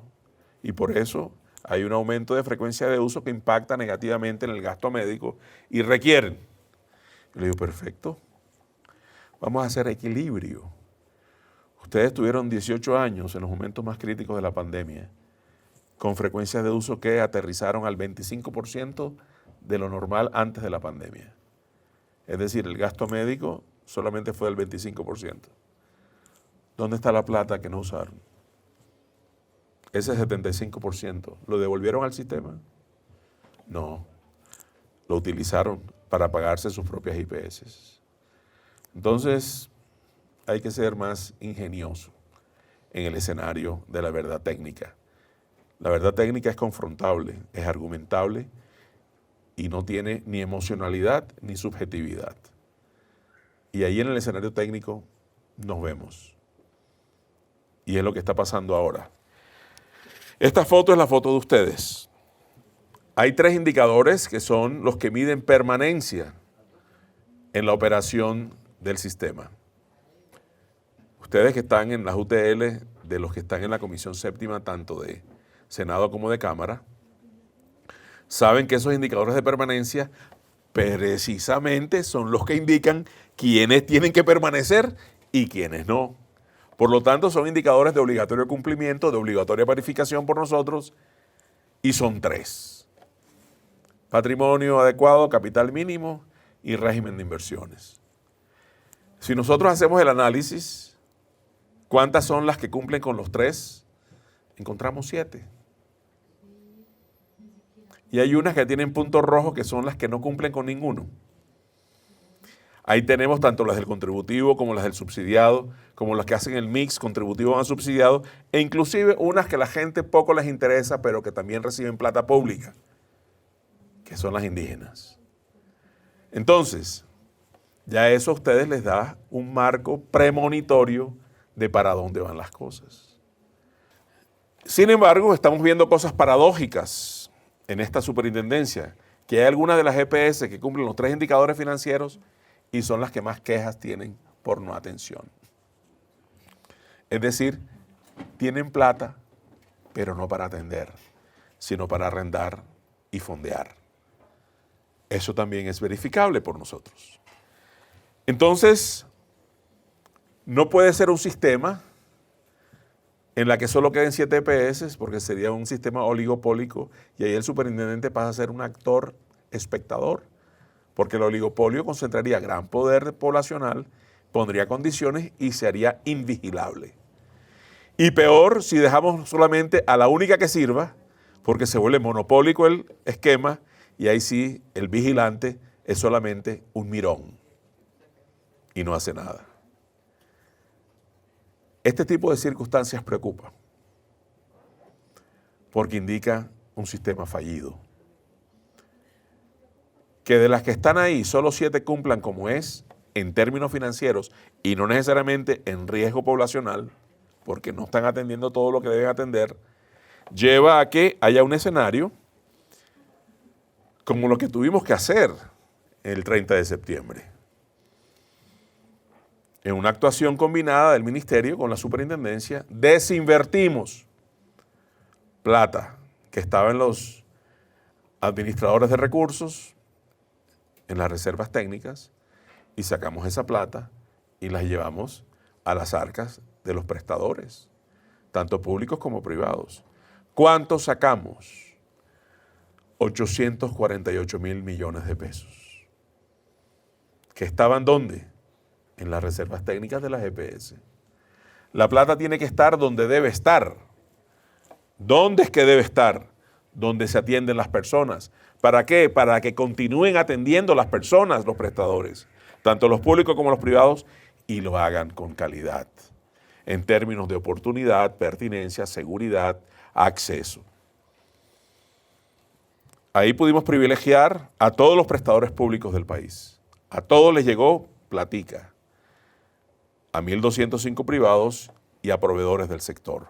Y por eso hay un aumento de frecuencia de uso que impacta negativamente en el gasto médico y requieren. Yo le digo, perfecto, vamos a hacer equilibrio. Ustedes tuvieron 18 años en los momentos más críticos de la pandemia, con frecuencias de uso que aterrizaron al 25% de lo normal antes de la pandemia. Es decir, el gasto médico solamente fue del 25%. ¿Dónde está la plata que no usaron? Ese 75%, ¿lo devolvieron al sistema? No, lo utilizaron para pagarse sus propias IPS. Entonces, hay que ser más ingenioso en el escenario de la verdad técnica. La verdad técnica es confrontable, es argumentable y no tiene ni emocionalidad ni subjetividad. Y ahí en el escenario técnico nos vemos. Y es lo que está pasando ahora. Esta foto es la foto de ustedes. Hay 3 indicadores que son los que miden permanencia en la operación del sistema. Ustedes que están en las UTL, de los que están en la Comisión Séptima, tanto de Senado como de Cámara, saben que esos indicadores de permanencia precisamente son los que indican quiénes tienen que permanecer y quiénes no. Por lo tanto, son indicadores de obligatorio cumplimiento, de obligatoria verificación por nosotros, y son 3. Patrimonio adecuado, capital mínimo y régimen de inversiones. Si nosotros hacemos el análisis, ¿cuántas son las que cumplen con los 3? Encontramos 7. Y hay unas que tienen puntos rojos que son las que no cumplen con ninguno. Ahí tenemos tanto las del contributivo como las del subsidiado, como las que hacen el mix contributivo a subsidiado, e inclusive unas que la gente poco les interesa, pero que también reciben plata pública, que son las indígenas. Entonces, ya eso a ustedes les da un marco premonitorio de para dónde van las cosas. Sin embargo, estamos viendo cosas paradójicas en esta superintendencia, que hay algunas de las EPS que cumplen los 3 indicadores financieros y son las que más quejas tienen por no atención. Es decir, tienen plata, pero no para atender, sino para arrendar y fondear. Eso también es verificable por nosotros. Entonces, no puede ser un sistema en la que solo queden 7 EPS, porque sería un sistema oligopólico y ahí el superintendente pasa a ser un actor espectador, porque el oligopolio concentraría gran poder poblacional, pondría condiciones y se haría invigilable. Y peor si dejamos solamente a la única que sirva, porque se vuelve monopólico el esquema y ahí sí el vigilante es solamente un mirón y no hace nada. Este tipo de circunstancias preocupa porque indica un sistema fallido. Que de las que están ahí, solo 7 cumplan como es en términos financieros y no necesariamente en riesgo poblacional, porque no están atendiendo todo lo que deben atender, lleva a que haya un escenario como lo que tuvimos que hacer el 30 de septiembre. En una actuación combinada del ministerio con la superintendencia, desinvertimos plata que estaba en los administradores de recursos, en las reservas técnicas, y sacamos esa plata y las llevamos a las arcas de los prestadores, tanto públicos como privados. ¿Cuánto sacamos? 848.000 millones de pesos. ¿Que estaban dónde? En las reservas técnicas de las EPS. La plata tiene que estar donde debe estar. ¿Dónde es que debe estar? Donde se atienden las personas. ¿Para qué? Para que continúen atendiendo las personas, los prestadores, tanto los públicos como los privados, y lo hagan con calidad, en términos de oportunidad, pertinencia, seguridad, acceso. Ahí pudimos privilegiar a todos los prestadores públicos del país. A todos les llegó platica. A 1.205 privados y a proveedores del sector.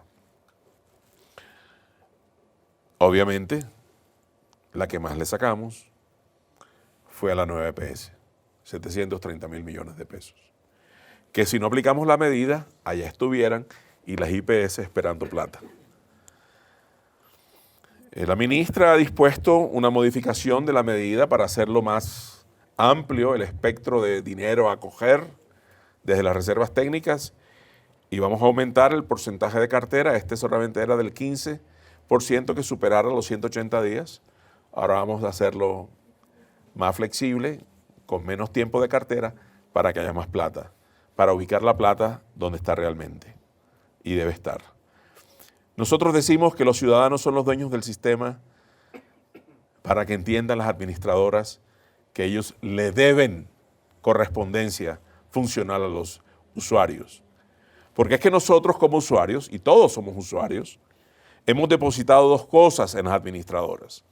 Obviamente, la que más le sacamos fue a la nueva EPS, 730.000 millones de pesos. Que si no aplicamos la medida, allá estuvieran y las IPS esperando plata. La ministra ha dispuesto una modificación de la medida para hacerlo más amplio el espectro de dinero a coger desde las reservas técnicas y vamos a aumentar el porcentaje de cartera. Este solamente era del 15% que superara los 180 días. Ahora vamos a hacerlo más flexible, con menos tiempo de cartera, para que haya más plata, para ubicar la plata donde está realmente y debe estar. Nosotros decimos que los ciudadanos son los dueños del sistema para que entiendan las administradoras que ellos le deben correspondencia funcional a los usuarios. Porque es que nosotros como usuarios, y todos somos usuarios, hemos depositado 2 cosas en las administradoras.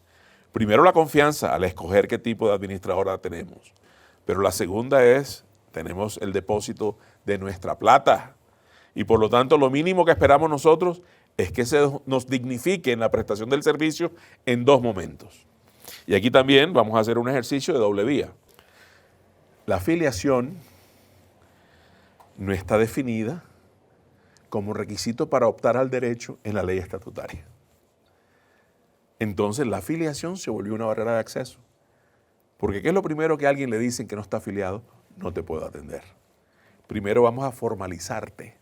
Primero, la confianza al escoger qué tipo de administradora tenemos. Pero la segunda es, tenemos el depósito de nuestra plata. Y por lo tanto, lo mínimo que esperamos nosotros es que se nos dignifique en la prestación del servicio en 2 momentos. Y aquí también vamos a hacer un ejercicio de doble vía. La afiliación no está definida como requisito para optar al derecho en la ley estatutaria. Entonces la afiliación se volvió una barrera de acceso. Porque ¿qué es lo primero que a alguien le dicen que no está afiliado? No te puedo atender. Primero vamos a formalizarte,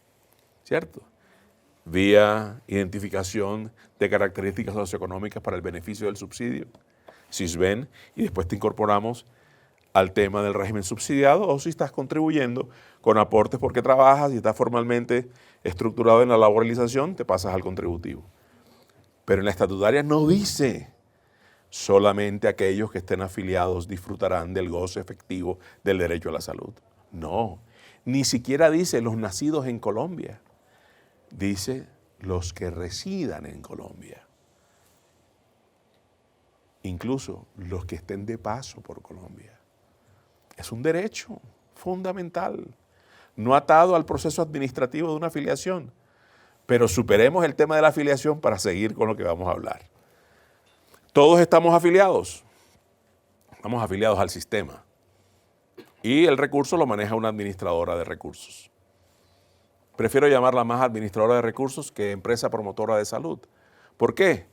¿cierto? Vía identificación de características socioeconómicas para el beneficio del subsidio, SISBEN, y después te incorporamos al tema del régimen subsidiado, o si estás contribuyendo con aportes porque trabajas y estás formalmente estructurado en la laboralización, te pasas al contributivo. Pero en la estatutaria no dice solamente aquellos que estén afiliados disfrutarán del goce efectivo del derecho a la salud. No, ni siquiera dice los nacidos en Colombia, dice los que residan en Colombia. Incluso los que estén de paso por Colombia. Es un derecho fundamental, no atado al proceso administrativo de una afiliación. Pero superemos el tema de la afiliación para seguir con lo que vamos a hablar. Todos estamos afiliados al sistema. Y el recurso lo maneja una administradora de recursos. Prefiero llamarla más administradora de recursos que empresa promotora de salud. ¿Por qué?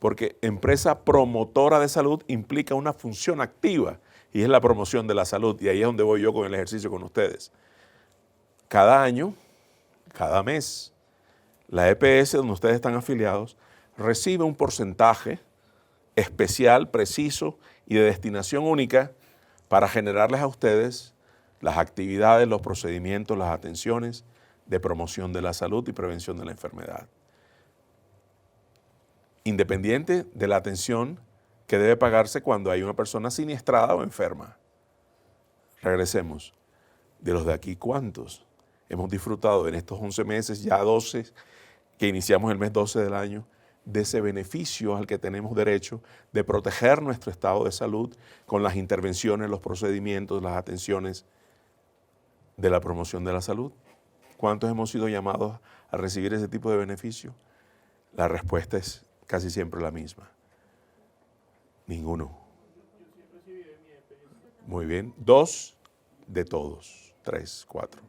porque empresa promotora de salud implica una función activa y es la promoción de la salud. Y ahí es donde voy yo con el ejercicio con ustedes. Cada año, cada mes, la EPS donde ustedes están afiliados recibe un porcentaje especial, preciso y de destinación única para generarles a ustedes las actividades, los procedimientos, las atenciones de promoción de la salud y prevención de la enfermedad. Independiente de la atención que debe pagarse cuando hay una persona siniestrada o enferma. Regresemos. De los de aquí, ¿cuántos hemos disfrutado en estos 11 meses, ya 12, que iniciamos el mes 12 del año, de ese beneficio al que tenemos derecho de proteger nuestro estado de salud con las intervenciones, los procedimientos, las atenciones de la promoción de la salud? ¿Cuántos hemos sido llamados a recibir ese tipo de beneficio? La respuesta es casi siempre la misma. Ninguno. Muy bien. 2 de todos. 3, 4.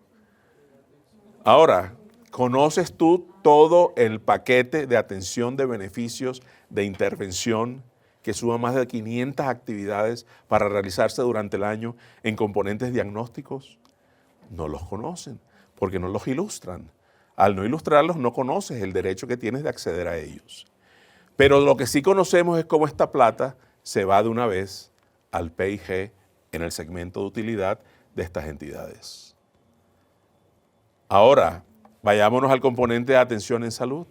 Ahora, ¿conoces tú todo el paquete de atención de beneficios de intervención que suma más de 500 actividades para realizarse durante el año en componentes diagnósticos? No los conocen porque no los ilustran. Al no ilustrarlos, no conoces el derecho que tienes de acceder a ellos. Pero lo que sí conocemos es cómo esta plata se va de una vez al PIG en el segmento de utilidad de estas entidades. Ahora, vayámonos al componente de atención en salud.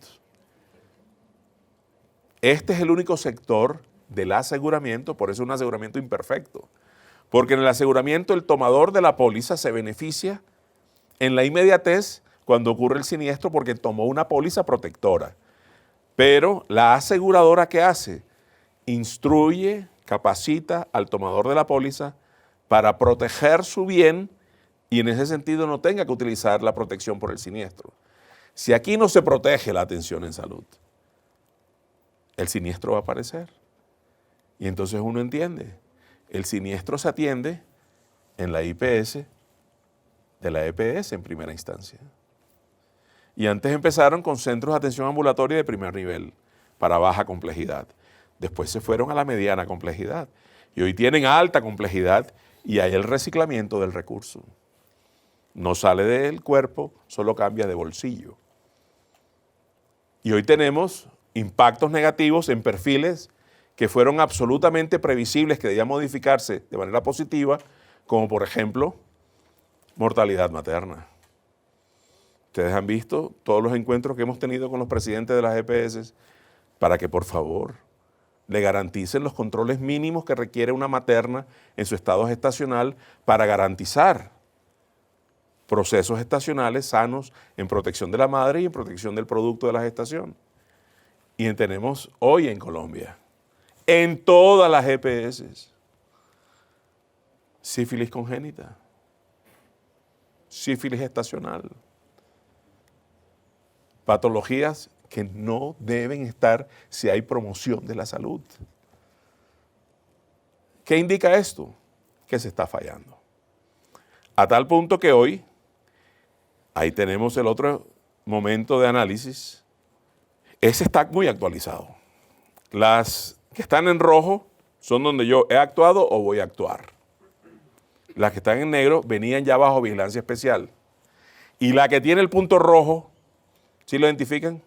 Este es el único sector del aseguramiento, por eso es un aseguramiento imperfecto, porque en el aseguramiento el tomador de la póliza se beneficia en la inmediatez cuando ocurre el siniestro porque tomó una póliza protectora. Pero la aseguradora, ¿qué hace? Instruye, capacita al tomador de la póliza para proteger su bien y en ese sentido no tenga que utilizar la protección por el siniestro. Si aquí no se protege la atención en salud, el siniestro va a aparecer. Y entonces uno entiende, el siniestro se atiende en la IPS de la EPS en primera instancia. Y antes empezaron con centros de atención ambulatoria de primer nivel para baja complejidad. Después se fueron a la mediana complejidad. Y hoy tienen alta complejidad y hay el reciclamiento del recurso. No sale del cuerpo, solo cambia de bolsillo. Y hoy tenemos impactos negativos en perfiles que fueron absolutamente previsibles, que debían modificarse de manera positiva, como por ejemplo, mortalidad materna. Ustedes han visto todos los encuentros que hemos tenido con los presidentes de las EPS para que por favor le garanticen los controles mínimos que requiere una materna en su estado gestacional para garantizar procesos gestacionales sanos en protección de la madre y en protección del producto de la gestación. Y tenemos hoy en Colombia, en todas las EPS, sífilis congénita, sífilis gestacional, patologías que no deben estar si hay promoción de la salud. ¿Qué indica esto? Que se está fallando. A tal punto que hoy, ahí tenemos el otro momento de análisis, ese está muy actualizado. Las que están en rojo son donde yo he actuado o voy a actuar. Las que están en negro venían ya bajo vigilancia especial. Y la que tiene el punto rojo, ¿sí lo identifican?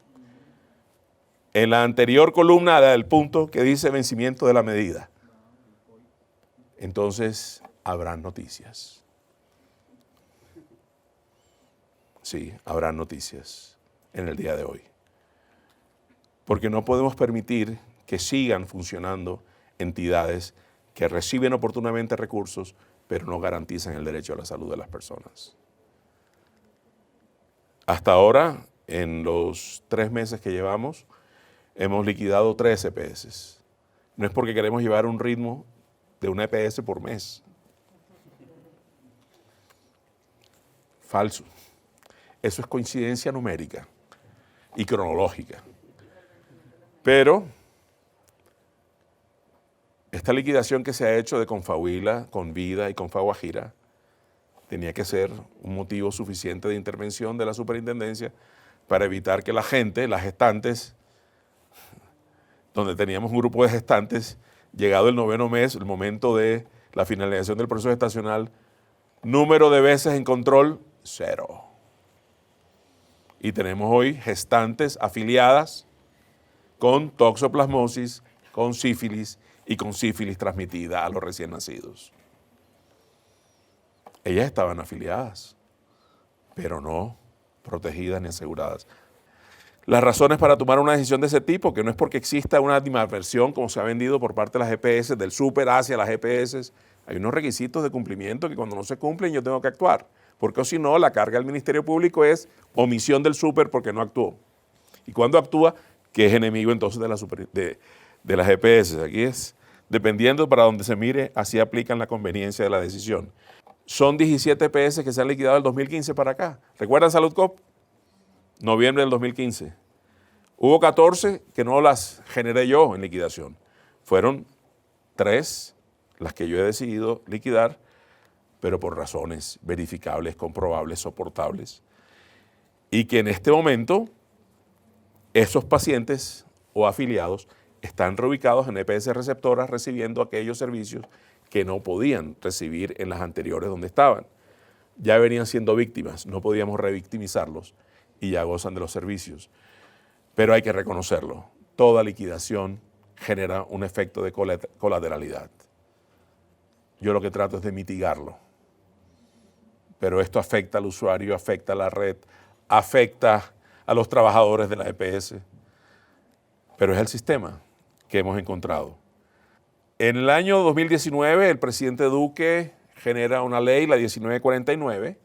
En la anterior columna del punto que dice vencimiento de la medida. Entonces, habrán noticias. Sí, habrán noticias en el día de hoy. Porque no podemos permitir que sigan funcionando entidades que reciben oportunamente recursos, pero no garantizan el derecho a la salud de las personas. Hasta ahora, en los 3 meses que llevamos, hemos liquidado 3 EPS. No es porque queremos llevar un ritmo de una EPS por mes. Falso. Eso es coincidencia numérica y cronológica. Pero esta liquidación que se ha hecho de Confahuila, Convida y Confaguajira tenía que ser un motivo suficiente de intervención de la superintendencia para evitar que la gente, las gestantes, donde teníamos un grupo de gestantes, llegado el 9º mes, el momento de la finalización del proceso gestacional, número de veces en control, 0. Y tenemos hoy gestantes afiliadas con toxoplasmosis, con sífilis y con sífilis transmitida a los recién nacidos. Ellas estaban afiliadas, pero no protegidas ni aseguradas. Las razones para tomar una decisión de ese tipo, que no es porque exista una animadversión como se ha vendido por parte de las EPS, del súper hacia las EPS, hay unos requisitos de cumplimiento que cuando no se cumplen yo tengo que actuar, porque si no la carga del Ministerio Público es omisión del súper porque no actuó. Y cuando actúa, que es enemigo entonces de las EPS. Aquí es, dependiendo para donde se mire, así aplican la conveniencia de la decisión. Son 17 EPS que se han liquidado del 2015 para acá. ¿Recuerdan Saludcop? Noviembre del 2015. Hubo 14 que no las generé yo en liquidación. Fueron 3 las que yo he decidido liquidar, pero por razones verificables, comprobables, soportables. Y que en este momento esos pacientes o afiliados están reubicados en EPS receptoras recibiendo aquellos servicios que no podían recibir en las anteriores donde estaban. Ya venían siendo víctimas, no podíamos revictimizarlos y ya gozan de los servicios. Pero hay que reconocerlo, toda liquidación genera un efecto de colateralidad. Yo lo que trato es de mitigarlo. Pero esto afecta al usuario, afecta a la red, afecta a los trabajadores de la EPS. Pero es el sistema que hemos encontrado. En el año 2019, el presidente Duque genera una ley, la 1949,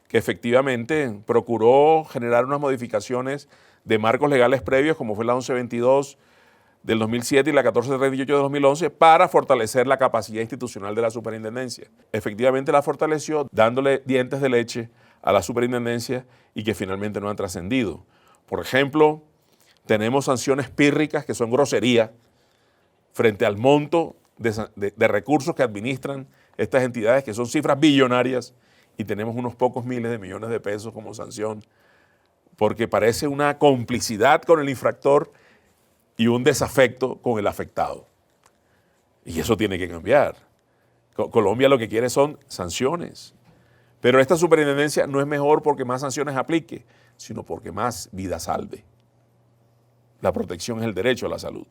que efectivamente procuró generar unas modificaciones de marcos legales previos, como fue la 1122 del 2007 y la 1438 de 2011, para fortalecer la capacidad institucional de la superintendencia. Efectivamente la fortaleció, dándole dientes de leche a la superintendencia y que finalmente no han trascendido. Por ejemplo, tenemos sanciones pírricas, que son groserías, frente al monto de recursos que administran estas entidades, que son cifras billonarias, y tenemos unos pocos miles de millones de pesos como sanción, porque parece una complicidad con el infractor y un desafecto con el afectado. Y eso tiene que cambiar. Colombia lo que quiere son sanciones. Pero esta superintendencia no es mejor porque más sanciones aplique, sino porque más vida salve. La protección es el derecho a la salud.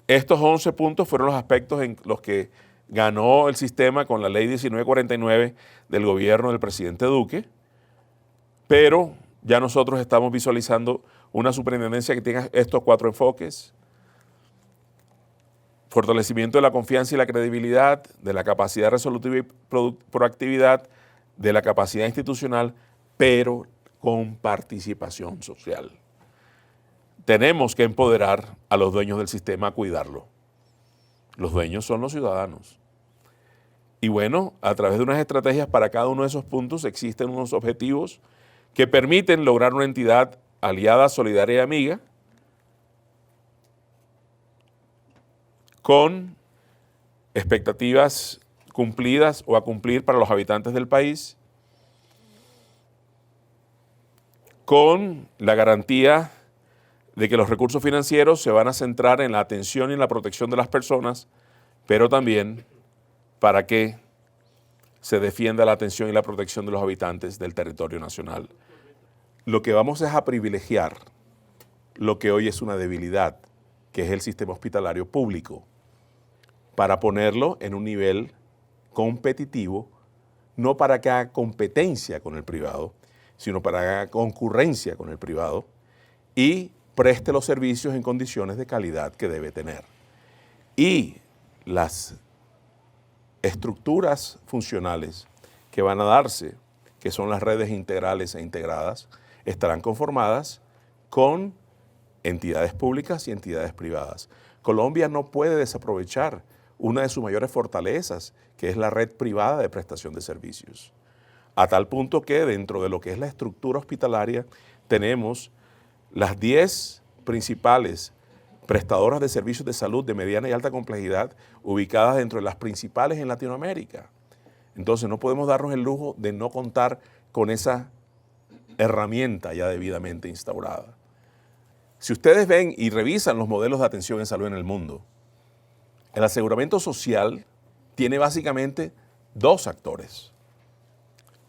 Estos 11 puntos fueron los aspectos en los que ganó el sistema con la ley 1949 del gobierno del presidente Duque, pero ya nosotros estamos visualizando una superintendencia que tenga estos 4 enfoques: fortalecimiento de la confianza y la credibilidad, de la capacidad resolutiva y proactividad, de la capacidad institucional, pero con participación social. Tenemos que empoderar a los dueños del sistema a cuidarlo. Los dueños son los ciudadanos. Y bueno, a través de unas estrategias para cada uno de esos puntos existen unos objetivos que permiten lograr una entidad aliada, solidaria y amiga, con expectativas cumplidas o a cumplir para los habitantes del país, con la garantía de que los recursos financieros se van a centrar en la atención y en la protección de las personas, pero también para que se defienda la atención y la protección de los habitantes del territorio nacional. Lo que vamos es a privilegiar lo que hoy es una debilidad, que es el sistema hospitalario público, para ponerlo en un nivel competitivo, no para que haga competencia con el privado, sino para que haga concurrencia con el privado y preste los servicios en condiciones de calidad que debe tener. Y las estructuras funcionales que van a darse, que son las redes integrales e integradas, estarán conformadas con entidades públicas y entidades privadas. Colombia no puede desaprovechar una de sus mayores fortalezas, que es la red privada de prestación de servicios. A tal punto que dentro de lo que es la estructura hospitalaria tenemos las 10 principales prestadoras de servicios de salud de mediana y alta complejidad ubicadas dentro de las principales en Latinoamérica. Entonces no podemos darnos el lujo de no contar con esa herramienta ya debidamente instaurada. Si ustedes ven y revisan los modelos de atención en salud en el mundo, el aseguramiento social tiene básicamente dos actores.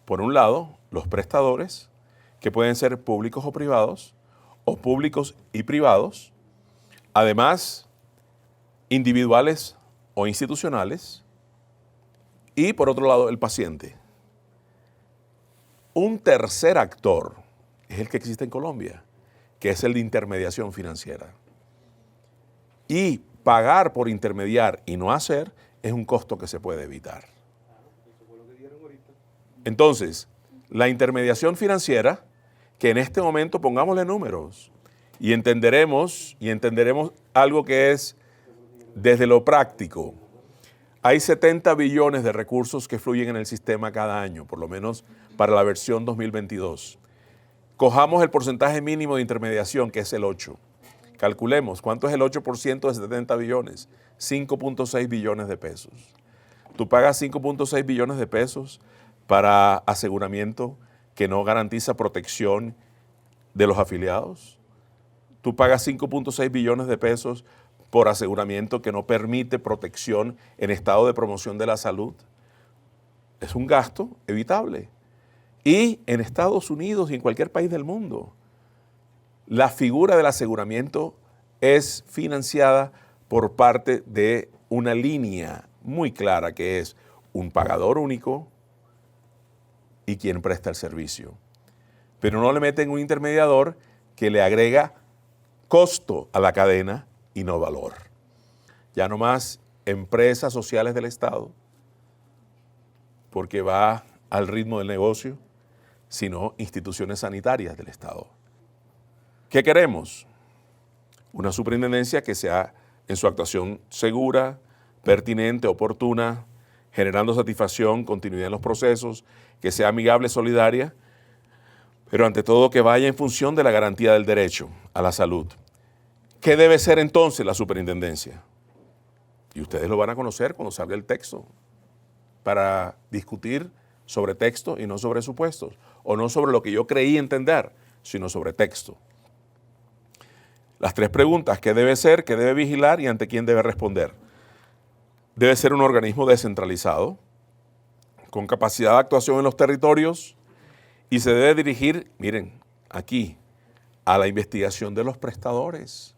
Por un lado, los prestadores, que pueden ser públicos o privados, o públicos y privados, además individuales o institucionales, y por otro lado, el paciente. Un tercer actor es el que existe en Colombia, que es el de intermediación financiera. Y pagar por intermediar y no hacer es un costo que se puede evitar. Entonces, la intermediación financiera, que en este momento pongámosle números y entenderemos algo que es desde lo práctico. Hay 70 billones de recursos que fluyen en el sistema cada año, por lo menos para la versión 2022. Cojamos el porcentaje mínimo de intermediación, que es el 8. Calculemos, ¿cuánto es el 8% de 70 billones? 5.6 billones de pesos. Tú pagas 5.6 billones de pesos para aseguramiento que no garantiza protección de los afiliados. Tú pagas 5.6 billones de pesos por aseguramiento que no permite protección en estado de promoción de la salud. Es un gasto evitable. Y en Estados Unidos y en cualquier país del mundo, la figura del aseguramiento es financiada por parte de una línea muy clara que es un pagador único y quien presta el servicio. Pero no le meten un intermediador que le agrega costo a la cadena y no valor. Ya no más empresas sociales del Estado, porque va al ritmo del negocio, sino instituciones sanitarias del Estado. ¿Qué queremos? Una superintendencia que sea en su actuación segura, pertinente, oportuna, generando satisfacción, continuidad en los procesos, que sea amigable, solidaria, pero ante todo que vaya en función de la garantía del derecho a la salud. ¿Qué debe ser entonces la superintendencia? Y ustedes lo van a conocer cuando salga el texto, para discutir sobre texto y no sobre supuestos, o no sobre lo que yo creí entender, sino sobre texto. Las tres preguntas: ¿qué debe ser, qué debe vigilar y ante quién debe responder? Debe ser un organismo descentralizado, con capacidad de actuación en los territorios, y se debe dirigir, miren, aquí, a la investigación de los prestadores.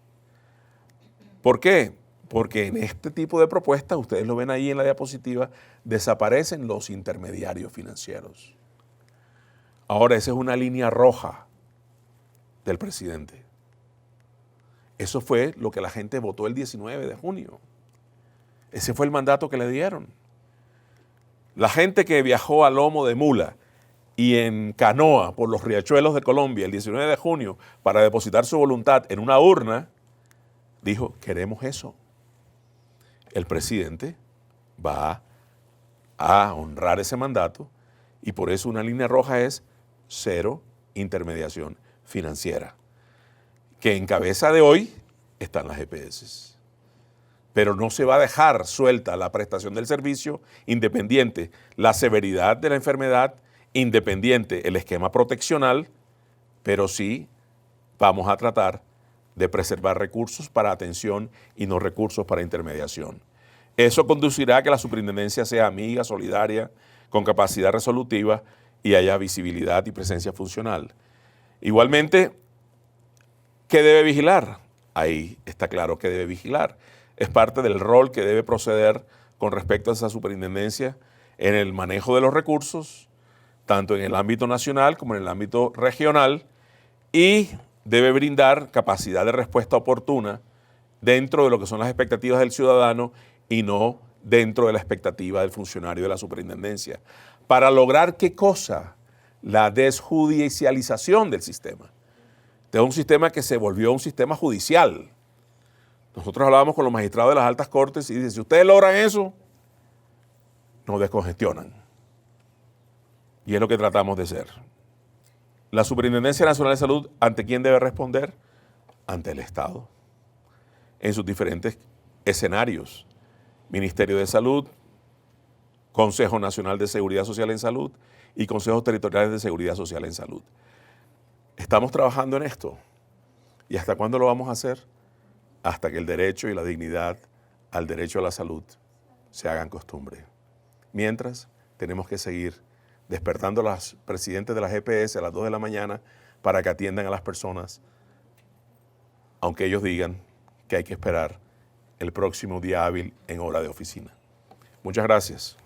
¿Por qué? Porque en este tipo de propuestas, ustedes lo ven ahí en la diapositiva, desaparecen los intermediarios financieros. Ahora, esa es una línea roja del presidente. Eso fue lo que la gente votó el 19 de junio. Ese fue el mandato que le dieron. La gente que viajó a lomo de mula y en canoa por los riachuelos de Colombia el 19 de junio para depositar su voluntad en una urna, dijo: queremos eso. El presidente va a honrar ese mandato y por eso una línea roja es cero intermediación financiera, que en cabeza de hoy están las EPS. Pero no se va a dejar suelta la prestación del servicio independiente la severidad de la enfermedad, independiente el esquema proteccional, pero sí vamos a tratar de preservar recursos para atención y no recursos para intermediación. Eso conducirá a que la superintendencia sea amiga, solidaria, con capacidad resolutiva y haya visibilidad y presencia funcional. Igualmente, ¿qué debe vigilar? Ahí está claro que debe vigilar. Es parte del rol que debe proceder con respecto a esa superintendencia en el manejo de los recursos, tanto en el ámbito nacional como en el ámbito regional, y debe brindar capacidad de respuesta oportuna dentro de lo que son las expectativas del ciudadano y no dentro de la expectativa del funcionario de la superintendencia. ¿Para lograr qué cosa? La desjudicialización del sistema. De un sistema que se volvió un sistema judicial. Nosotros hablábamos con los magistrados de las altas cortes y dicen: si ustedes logran eso, nos descongestionan. Y es lo que tratamos de hacer. La Superintendencia Nacional de Salud, ¿ante quién debe responder? Ante el Estado, en sus diferentes escenarios. Ministerio de Salud, Consejo Nacional de Seguridad Social en Salud y Consejos Territoriales de Seguridad Social en Salud. Estamos trabajando en esto. ¿Y hasta cuándo lo vamos a hacer? Hasta que el derecho y la dignidad al derecho a la salud se hagan costumbre. Mientras, tenemos que seguir despertando a los presidentes de las EPS a las 2 de la mañana para que atiendan a las personas, aunque ellos digan que hay que esperar el próximo día hábil en hora de oficina. Muchas gracias.